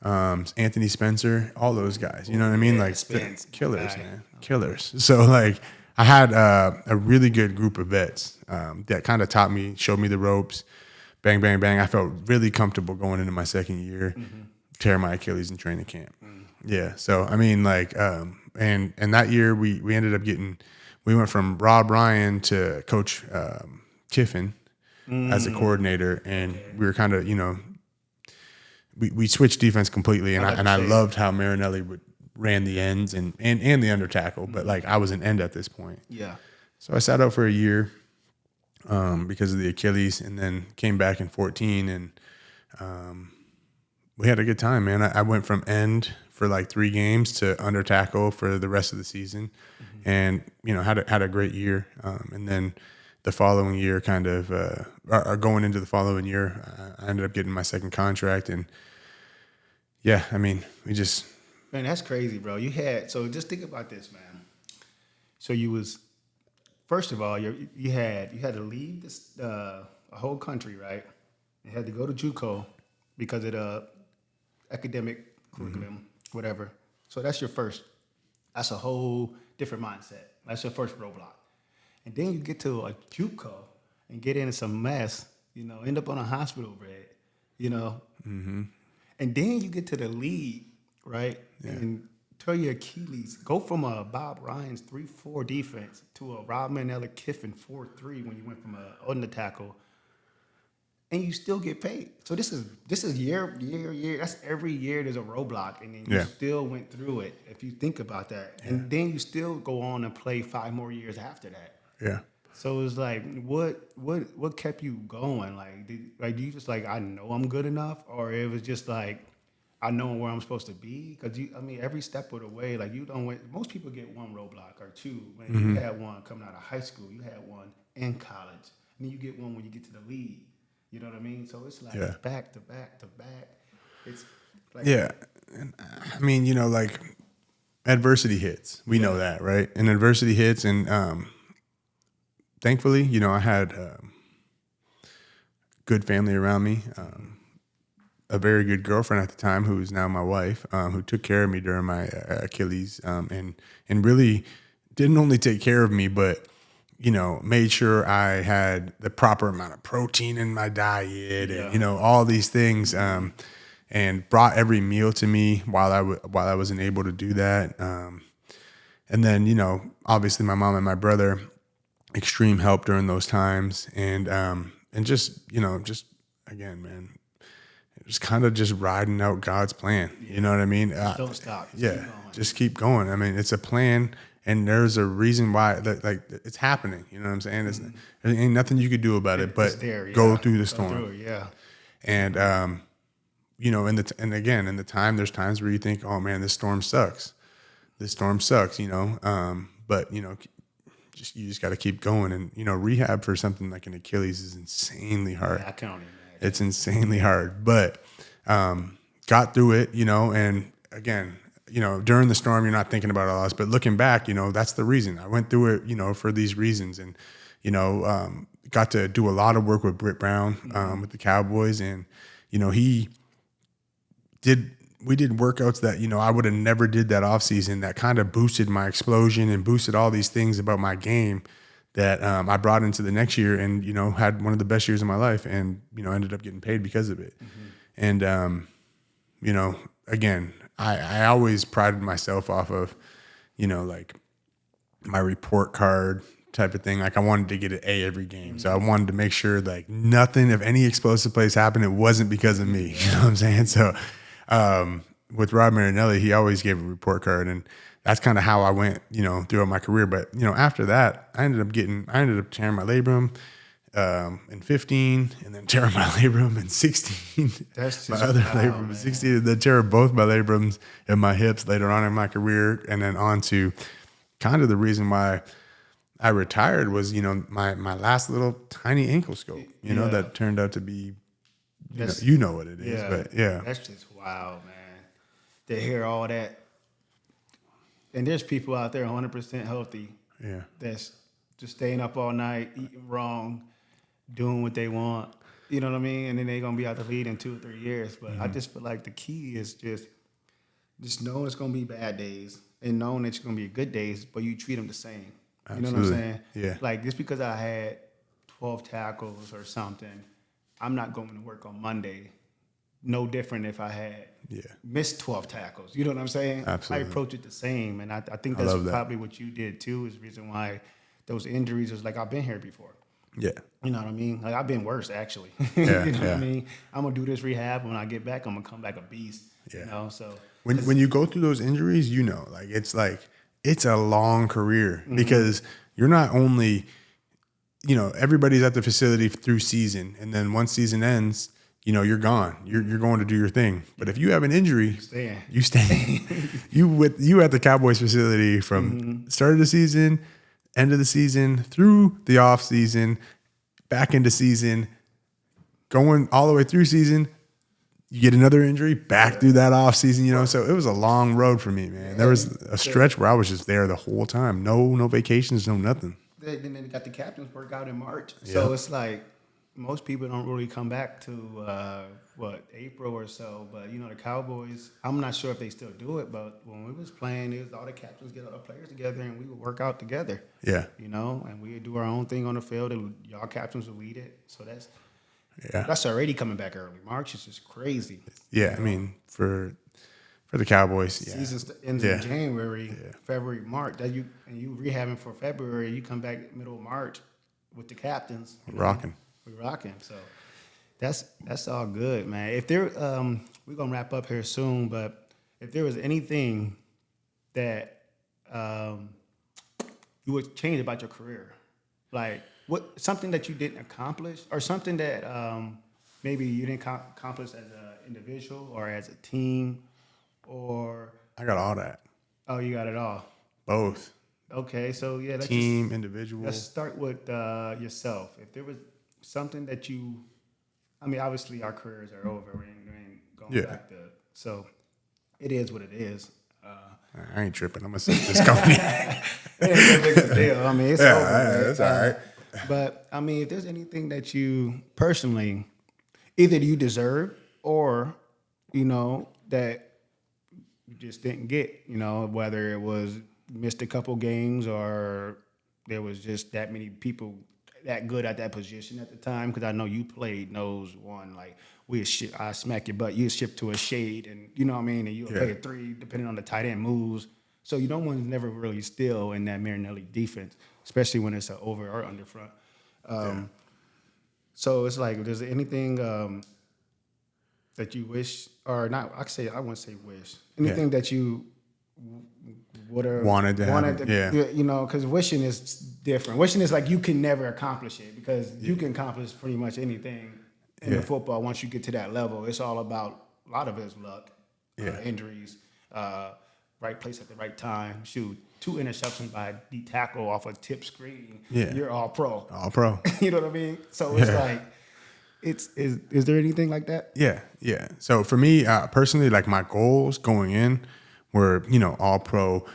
Anthony Spencer, all those guys. You know what I mean? Like Spence. killers, man, killers. So like, I had a really good group of vets that kind of taught me, showed me the ropes. Bang, bang, bang. I felt really comfortable going into my second year, tear my Achilles in training camp. Yeah. So I mean, like, and that year we ended up we went from Rob Ryan to Coach Kiffin as a coordinator, and we were kind of, we switched defense completely, and I loved how Marinelli ran the ends and the under tackle, but like I was an end at this point. Yeah. So I sat out for a year because of the Achilles, and then came back in 2014, and we had a good time, man. I went from end for like 3 games to under tackle for the rest of the season, and had a great year. And then the following year, kind of going into the following year, I ended up getting my second contract, and yeah, I mean, Man, that's crazy, bro. So just think about this, man. So you was, first of all, you had to leave a whole country, right? You had to go to JUCO because of the academic curriculum, whatever. So that's a whole different mindset. That's your first roadblock. And then you get to a JUCO and get into some mess, end up on a hospital bed, And then you get to the league, right? Yeah. And tear your Achilles. Go from a Bob Ryan's 3-4 defense to a Rob Marinelli Kiffin 4-3 when you went from a under tackle, and you still get paid. So this is year. That's every year there's a roadblock, and then you still went through it. If you think about that, and then you still go on and play 5 more years after that. Yeah. So it's like, what kept you going? Like, do you just like, I know I'm good enough, or it was just like, I know where I'm supposed to be? Because every step of the way, like most people get 1 roadblock or 2. When you had one coming out of high school, you had one in college, and then you get one when you get to the league. You know what I mean? So it's like back to back to back. It's like, and I mean, like adversity hits. We know that, right? And adversity hits, and thankfully, I had good family around me. A very good girlfriend at the time, who is now my wife, who took care of me during my Achilles, and really didn't only take care of me, but made sure I had the proper amount of protein in my diet, and all these things, and brought every meal to me while I wasn't able to do that. And then obviously my mom and my brother, extreme help during those times, and just again, man. Just kind of just riding out God's plan. You know what I mean? Don't stop. Just keep going. I mean, it's a plan, and there's a reason why like it's happening. You know what I'm saying? There ain't nothing you could do about it, but go through the storm. And in the time, there's times where you think, oh man, this storm sucks. But you just got to keep going, and rehab for something like an Achilles is insanely hard. Yeah, I can only imagine. It's insanely hard, but got through it, and again, during the storm, you're not thinking about all this, but looking back, that's the reason I went through it, for these reasons. And, got to do a lot of work with Britt Brown, with the Cowboys. And, we did workouts that, I would have never did that off season, that kind of boosted my explosion and boosted all these things about my game that I brought into the next year, and had one of the best years of my life, and ended up getting paid because of it. And again, I always prided myself off of like my report card type of thing. Like I wanted to get an A every game, so I wanted to make sure like nothing, if any explosive plays happened, it wasn't because of me. You know what I'm saying? So with Rob Marinelli, he always gave a report card, and that's kind of how I went, throughout my career. But, after that, I ended up tearing my labrum in 15, and then tearing my labrum in 16. That's just my other labrum in 16, and then tearing both my labrums and my hips later on in my career, and then on to kind of the reason why I retired was, my last little tiny ankle scope, that turned out to be, you know what it is, but yeah. That's just wild, man. To hear all that. And there's people out there 100% healthy. Yeah. That's just staying up all night, eating wrong, doing what they want. You know what I mean? And then they're going to be out the lead in 2 or 3 years. But I just feel like the key is just knowing it's going to be bad days and knowing it's going to be good days, but you treat them the same. Absolutely. You know what I'm saying? Yeah. Like, just because I had 12 tackles or something, I'm not going to work on Monday. No different if I had missed 12 tackles. You know what I'm saying? Absolutely. I approach it the same. And I think that's probably what you did too, is the reason why those injuries is like, I've been here before. Yeah. You know what I mean? Like, I've been worse, actually. Yeah, you know what I mean? I'm going to do this rehab. When I get back, I'm going to come back a beast. Yeah. So when you go through those injuries, it's a long career because you're not only, everybody's at the facility through season. And then once season ends, you're gone. You're going to do your thing. But if you have an injury, you stay. you at the Cowboys facility from start of the season, end of the season, through the off season, back into season, going all the way through season. You get another injury, back through that off season, So it was a long road for me, man. There was a stretch where I was just there the whole time. No vacations, no nothing. Then they got the captain's workout in March. So it's like most people don't really come back to April or so. But the Cowboys, I'm not sure if they still do it, but when we was playing, it was all the captains get all the players together and we would work out together. Yeah. And we would do our own thing on the field and y'all captains would lead it. So that's already coming back early. March is just crazy. Yeah, I mean for the Cowboys, season ends in January, February, March. You rehabbing for February, you come back middle of March with the captains. Rocking. We're rocking. So that's all good, man. If there, we're gonna wrap up here soon, but if there was anything that you would change about your career, like something that you didn't accomplish, or something that maybe you didn't accomplish as an individual or as a team, or I got all that. Oh, you got it all. Both. Okay, so team, individual. Let's start with yourself. If there was something that obviously our careers are over. We ain't going back to. So it is what it is. I ain't tripping. I'm gonna say this company. It ain't a big deal. It's over. Right? That's all right. But if there's anything that you personally, either you deserve or that you just didn't get, whether it was missed a couple games or there was just that many people that good at that position at the time, because I know you played nose one, like I smack your butt, you shift to a shade, and and you play a 3 depending on the tight end moves. So one's never really still in that Marinelli defense, especially when it's an over or under front. So it's like, if there's anything that you wish, or not, I wouldn't say wish, anything that you would have wanted to, because wishing is different. Wishing is like you can never accomplish it, because you can accomplish pretty much anything in the football once you get to that level. It's all about, a lot of it is luck, injuries, right place at the right time. Shoot, 2 interceptions by D tackle off a tip screen. Yeah. You're all pro. All pro. You know what I mean? So it's like, is there anything like that? Yeah. So for me, personally, like my goals going in were, all pro,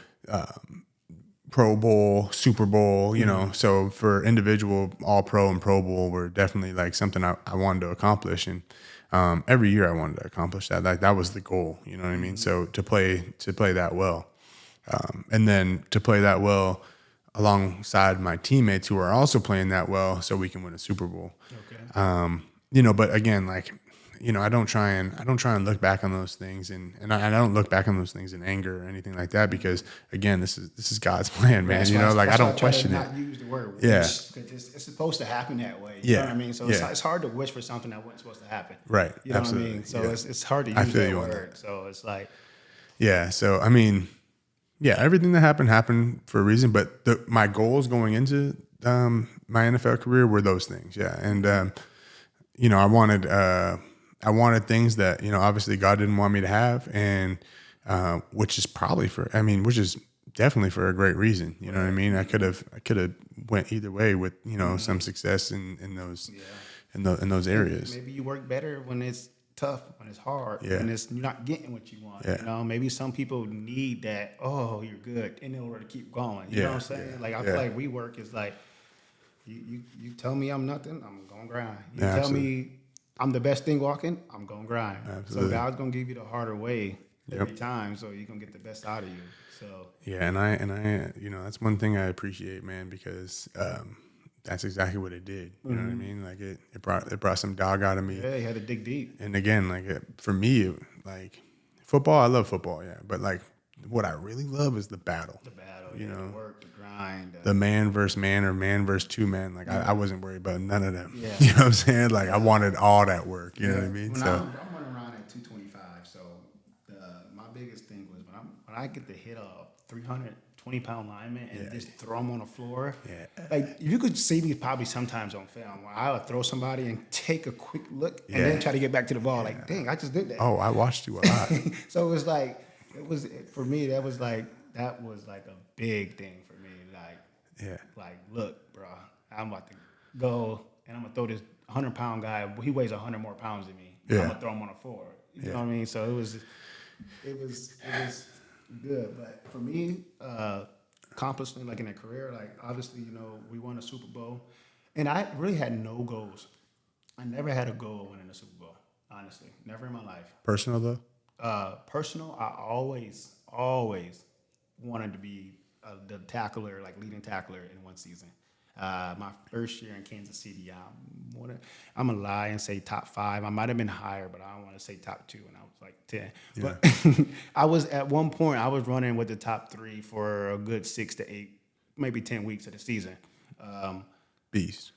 Pro Bowl, Super Bowl, So for individual, all pro and Pro Bowl were definitely like something I wanted to accomplish. And every year I wanted to accomplish that. Like that was the goal, you know what I mean? So to play that well. And then to play that well alongside my teammates who are also playing that well, so we can win a Super Bowl. Okay. But again, like, I don't try and look back on those things, and I don't look back on those things in anger or anything like that, because again, this is God's plan, man. I don't question it. Not use the word wish, because it's supposed to happen that way. You know what I mean? So it's hard to wish for something that wasn't supposed to happen. Right. You know Absolutely. what I mean? So it's hard to use that word. So it's like, So everything that happened for a reason. But my goals going into my NFL career were those things. Yeah, and I wanted things that, obviously God didn't want me to have, and which is definitely for a great reason. You know what I mean? I could have went either way with, you know, some success in those in those areas. Maybe you work better when it's tough, when it's hard, when it's you're not getting what you want. You know, maybe some people need that, oh, you're good, in order to keep going. You know what I'm saying? Like I feel like we work is like you tell me I'm nothing, I'm gonna grind. You tell me I'm the best thing walking, I'm gonna grind. Absolutely. So God's gonna give you the harder way every time, so you're gonna get the best out of you. So and I you know, that's one thing I appreciate, man, because that's exactly what it did. You know what I mean? Like it brought some dog out of me. Yeah, you had to dig deep. And again, like for me, like football, I love football, but like what I really love is the battle. The battle, you know, the work, the grind, the man versus man or man versus two men. Like I wasn't worried about none of them. Yeah. You know what I'm saying? Like I wanted all that work. You know what I mean? I'm running around at 225. So my biggest thing was when I get to hit a 320-pound lineman and just throw them on the floor. Yeah. Like you could see me probably sometimes on film where I would throw somebody and take a quick look and then try to get back to the ball. Like, dang, I just did that. Oh, I watched you a lot. So it was like for me that was like a big thing for me. Like look, bro, I'm about to go and I'm gonna throw this 100-pound guy. He weighs 100 more pounds than me. I'm gonna throw him on the floor. You know what I mean? So it was good. But for me, accomplishment like in a career, like obviously, you know, we won a Super Bowl, and I really had no goals. I never had a goal of winning a Super Bowl. Honestly, never in my life. Personal though. Personal, I always wanted to be the tackler, like leading tackler in one season. My first year in Kansas City, I'm gonna lie and say top 5. I might have been higher, but I don't want to say top 2, and I was like 10. Yeah. But I was at one point I was running with the top 3 for a good 6 to 8, maybe 10 weeks of the season. Beast.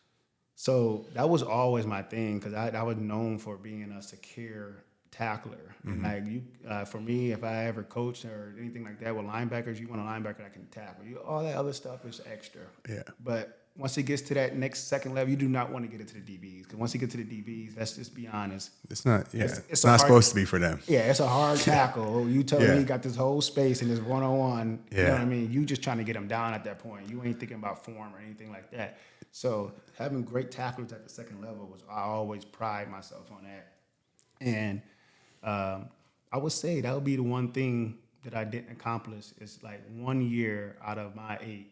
So that was always my thing because I was known for being a secure tackler. And like for me, if I ever coached or anything like that with linebackers, you want a linebacker that can tackle. All that other stuff is extra. Yeah. But once it gets to that next second level, you do not want to get into the DBs because once you get to the DBs, let's just be honest. It's not. Yeah. It's not supposed to be for them. Yeah, it's a hard tackle. You tell me you got this whole space and this one-on-one. You know what I mean? You just trying to get them down at that point. You ain't thinking about form or anything like that. So having great tacklers at the second level I always pride myself on that. And I would say that would be the one thing that I didn't accomplish is like 1 year out of my 8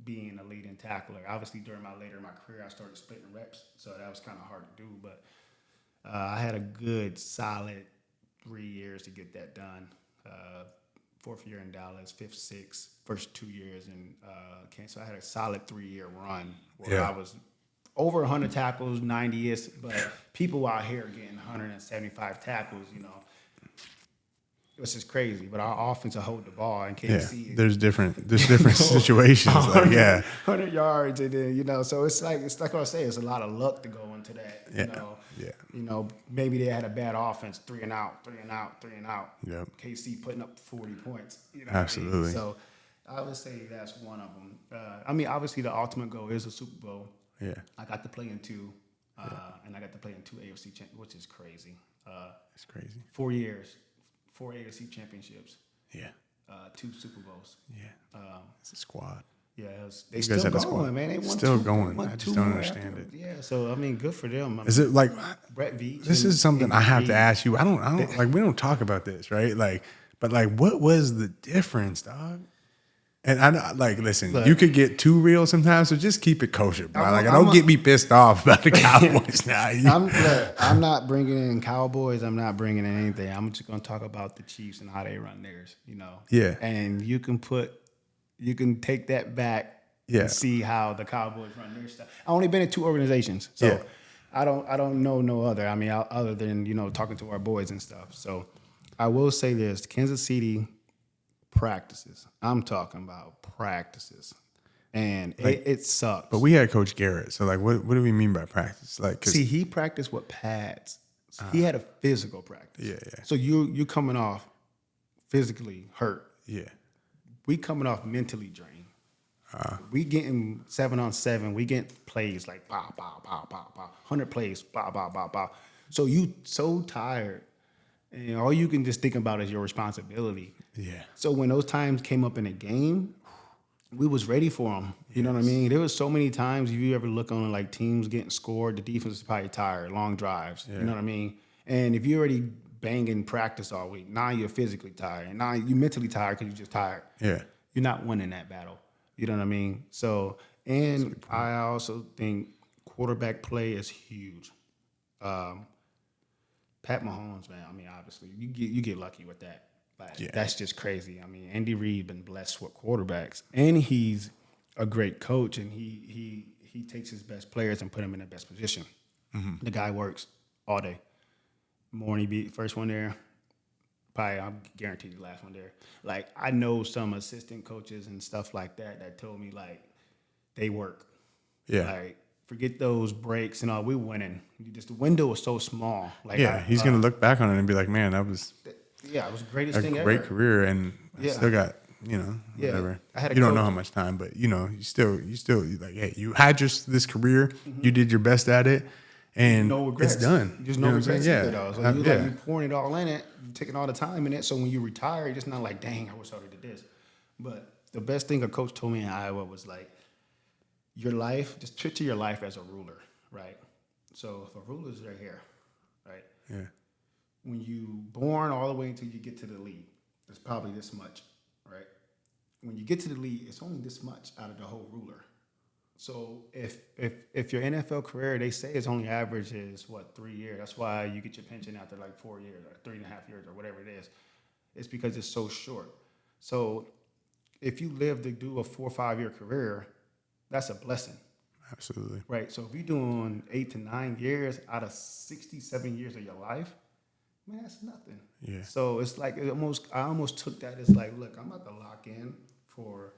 being a leading tackler. Obviously, during my career, I started splitting reps, so that was kind of hard to do. But I had a good, solid 3 years to get that done. 4th year in Dallas, 5th, 6th, first 2 years in Kansas. So I had a solid 3-year run where I was over 100 tackles, 90-ish, but people out here getting 175 tackles, you know. Which is crazy, but our offense will hold the ball and can't see it. There's different situations. Like, 100 yards, and then, you know, so it's like what I say, it's a lot of luck to go into that. You know. Yeah. You know, maybe they had a bad offense, 3 and out. Yep. KC putting up 40 points. You know. Absolutely. What I mean? So I would say that's one of them. I mean, obviously the ultimate goal is a Super Bowl. Yeah. I got to play in 2, and I got to play in 2 AFC championships, which is crazy. It's crazy. 4 years. 4 AFC championships. Yeah. 2 Super Bowls. Yeah. It's a squad. Yeah. They still going, man. They won still going. I just don't understand it. Yeah. So, I mean, good for them. Is it like Brett Veach? This is something I have to ask you. I don't like, we don't talk about this, right? Like, but like, what was the difference, dog? And I know, like, listen, you could get too real sometimes, so just keep it kosher, bro. Don't get me pissed off about the Cowboys now. I'm not bringing in Cowboys. I'm not bringing in anything. I'm just going to talk about the Chiefs and how they run theirs, you know. Yeah. And you can take that back and see how the Cowboys run their stuff. I've only been in 2 organizations, so I don't know no other. I mean, other than, you know, talking to our boys and stuff. So I will say this: Kansas City practices. I'm talking about practices, and like, it sucks. But we had Coach Garrett, so like, what do we mean by practice? Like, see, he practiced with pads. He had a physical practice. Yeah. So you coming off physically hurt. Yeah. We coming off mentally drained. We getting 7-on-7. We getting plays like bah, bah, bah, bah, bah, 100 plays, bah, bah, bah, bah. So you so tired And all you can just think about is your responsibility. Yeah. So when those times came up in a game, we was ready for them. You know what I mean? There was so many times, if you ever look on like teams getting scored, the defense is probably tired, long drives. You know what I mean? And if you're already banging practice all week, now you're physically tired. And now you're mentally tired because you're just tired. Yeah. You're not winning that battle. You know what I mean? So, and I also think quarterback play is huge. Pat Mahomes, man, I mean, obviously, you get lucky with that. Like, that's just crazy. I mean, Andy Reid been blessed with quarterbacks, and he's a great coach, and he takes his best players and put them in the best position. The guy works all day. Morning beat first one there. Probably, I'm guaranteed the last one there. Like, I know some assistant coaches and stuff like that told me, like, they work. Yeah. Like, forget those breaks and all. We're winning. Just the window was so small. Like, He's going to look back on it and be like, man, that was it was the greatest thing a ever. great career, and I still got, whatever. I had a you don't coach. know how much time, but, you still like, hey, you had this career. You did your best at it. And No regrets. it's done. Just no You know what I'm regrets saying? either, though. So you're pouring it all in it, you're taking all the time in it. So when you retire, you're just not like, dang, I wish I would have did this. But the best thing a coach told me in Iowa was like, your life, just picture your life as a ruler, right? So if a ruler's right here, right? Yeah. When you born all the way until you get to the league, it's probably this much, right? When you get to the league, it's only this much out of the whole ruler. So if your NFL career, they say it's only average is 3 years. That's why you get your pension after like 4 years or 3.5 years or whatever it is. It's because it's so short. So if you live to do a 4 or 5 year career, that's a blessing. Absolutely. Right. So if you're doing 8 to 9 years out of 67 years of your life, man, that's nothing. Yeah. So it's like I almost took that as like, look, I'm about to lock in for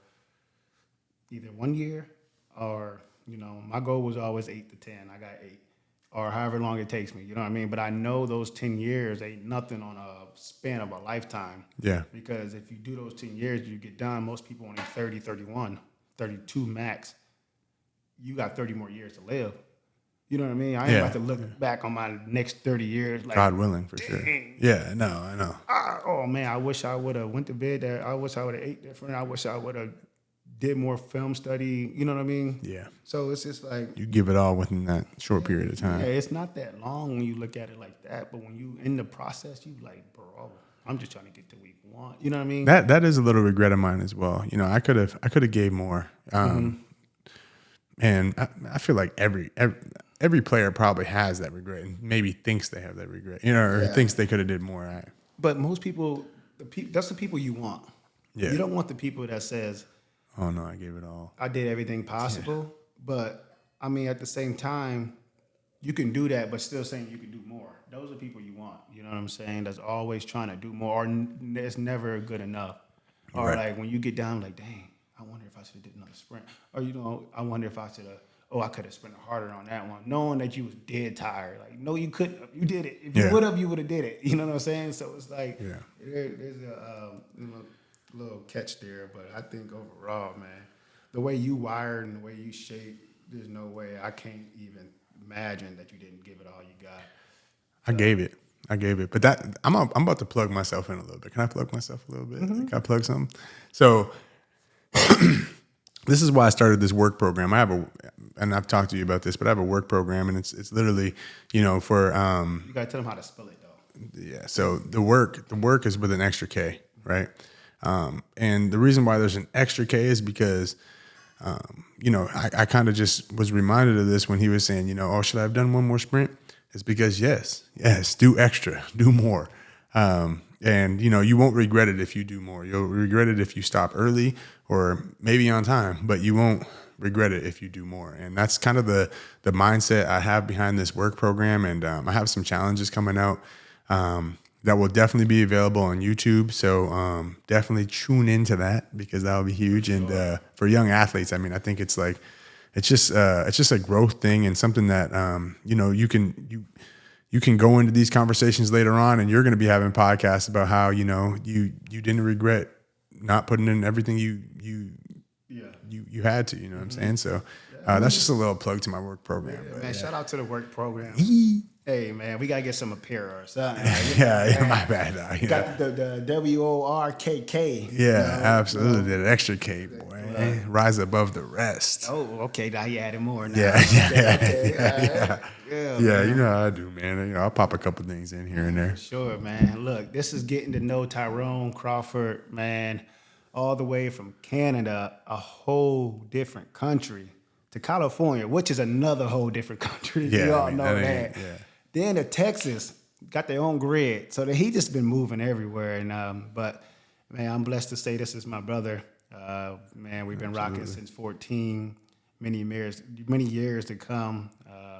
either 1 year or, my goal was always 8 to 10. I got 8 or however long it takes me. You know what I mean? But I know those 10 years ain't nothing on a span of a lifetime. Yeah. Because if you do those 10 years, you get done. Most people only 30, 31, 32 max. You got 30 more years to live. You know what I mean? I ain't about to look back on my next 30 years. Like, God willing, for sure. Yeah, no, I know. Oh, man, I wish I would have went to bed. I wish I would have ate different. I wish I would have did more film study. You know what I mean? Yeah. So it's just like. You give it all within that short period of time. Yeah, it's not that long when you look at it like that. But when you in the process, you like, bro, I'm just trying to get to week 1. You know what I mean? That is a little regret of mine as well. I could have gave more. And I feel like every player probably has that regret and maybe thinks they have that regret, or thinks they could have did more. But most people, that's the people you want. Yeah. You don't want the people that says, oh no, I gave it all. I did everything possible. But I mean, at the same time, you can do that, but still saying you can do more. Those are people you want. You know what I'm saying? That's always trying to do more, or it's never good enough. Or Right. like when you get down, like, dang, I wonder if I should have did another sprint. Or I wonder if I should have. Oh, I could have sprinted harder on that one, knowing that you was dead tired. Like, no, you couldn't. You did it. If you would have, you would have did it. You know what I'm saying? So it's like, there's a little catch there. But I think overall, man, the way you wired and the way you shaped, there's no way. I can't even imagine that you didn't give it all you got. I gave it. But that I'm about to plug myself in a little bit. Can I plug myself a little bit? Can I plug something? So this is why I started this work program. And I've talked to you about this, but I have a work program, and it's literally, for You gotta tell them how to spell it though. yeah. So the work is with an extra K, right? And the reason why there's an extra K is because I kind of just was reminded of this when he was saying, oh, should I have done one more sprint? It's because yes, do extra, do more. And you won't regret it if you do more. You'll regret it if you stop early or maybe on time, but you won't regret it if you do more. And that's kind of the mindset I have behind this work program. And I have some challenges coming out that will definitely be available on YouTube. So definitely tune into that because that will be huge. And for young athletes, I mean, I think it's just a growth thing and something that you can go into these conversations later on, and you're going to be having podcasts about how you didn't regret not putting in everything you had to. You know what I'm saying? So that's just a little plug to my work program. Man, shout out to the work program. Hey man, we gotta get some apparel or something. Yeah, my bad. Yeah. Got the WORKK. Yeah, absolutely. That extra K, boy. Rise above the rest. Oh, okay. Now you added more now. Yeah, Okay. yeah. Man. You know how I do, man. I'll pop a couple things in here and there. Sure, man. Look, this is getting to know Tyrone, Crawford, man, all the way from Canada, a whole different country, to California, which is another whole different country. Yeah, We all know that. Yeah. Then to Texas, got their own grid. So he just been moving everywhere. And but man, I'm blessed to say this is my brother. Man, we've been rocking since 14. Many years to come.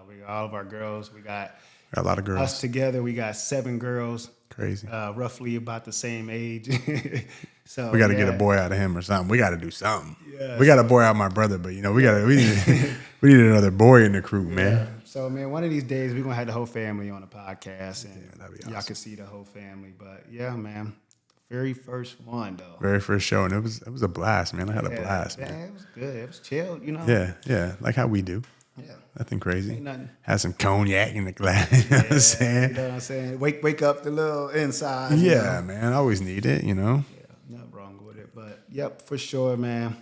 We got all of our girls. We got a lot of girls. Us together, we got 7 girls. Crazy. Roughly about the same age. So we got to get a boy out of him or something. We got to do something. Yeah, we got a boy out of my brother, but we need another boy in the crew, man. So man, one of these days we're gonna have the whole family on the podcast, and that'd be awesome. Y'all can see the whole family. But yeah, man, very first one though. Very first show, and it was a blast, man. I had a blast, man. Yeah, it was good. It was chill, you know. Yeah, like how we do. Yeah. Nothing crazy. Ain't nothing. Had some cognac in the glass. You know what I'm saying? You know what I'm saying? Wake up the little inside. Yeah, man. I always need it, you know. Yeah, nothing wrong with it. But yep, for sure, man.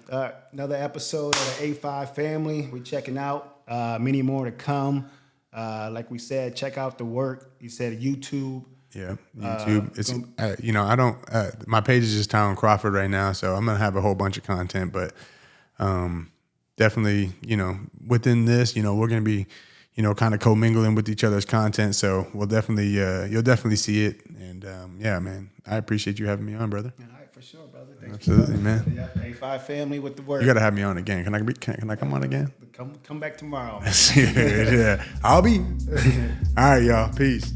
Another episode of the A5Family. We checking out. Many more to come. Like we said, check out the work. You said YouTube. Yeah, YouTube. It's I don't. My page is just Tyrone Crawford right now, so I'm gonna have a whole bunch of content, but definitely, within this, we're going to be, kind of commingling with each other's content. So we'll definitely, you'll definitely see it. And yeah, man, I appreciate you having me on, brother. All right, for sure, brother. Thanks. Absolutely, man. Yeah, A5Family with the work. You got to have me on again. Can I come on again? Come back tomorrow. Yeah, I'll be. All right, y'all. Peace.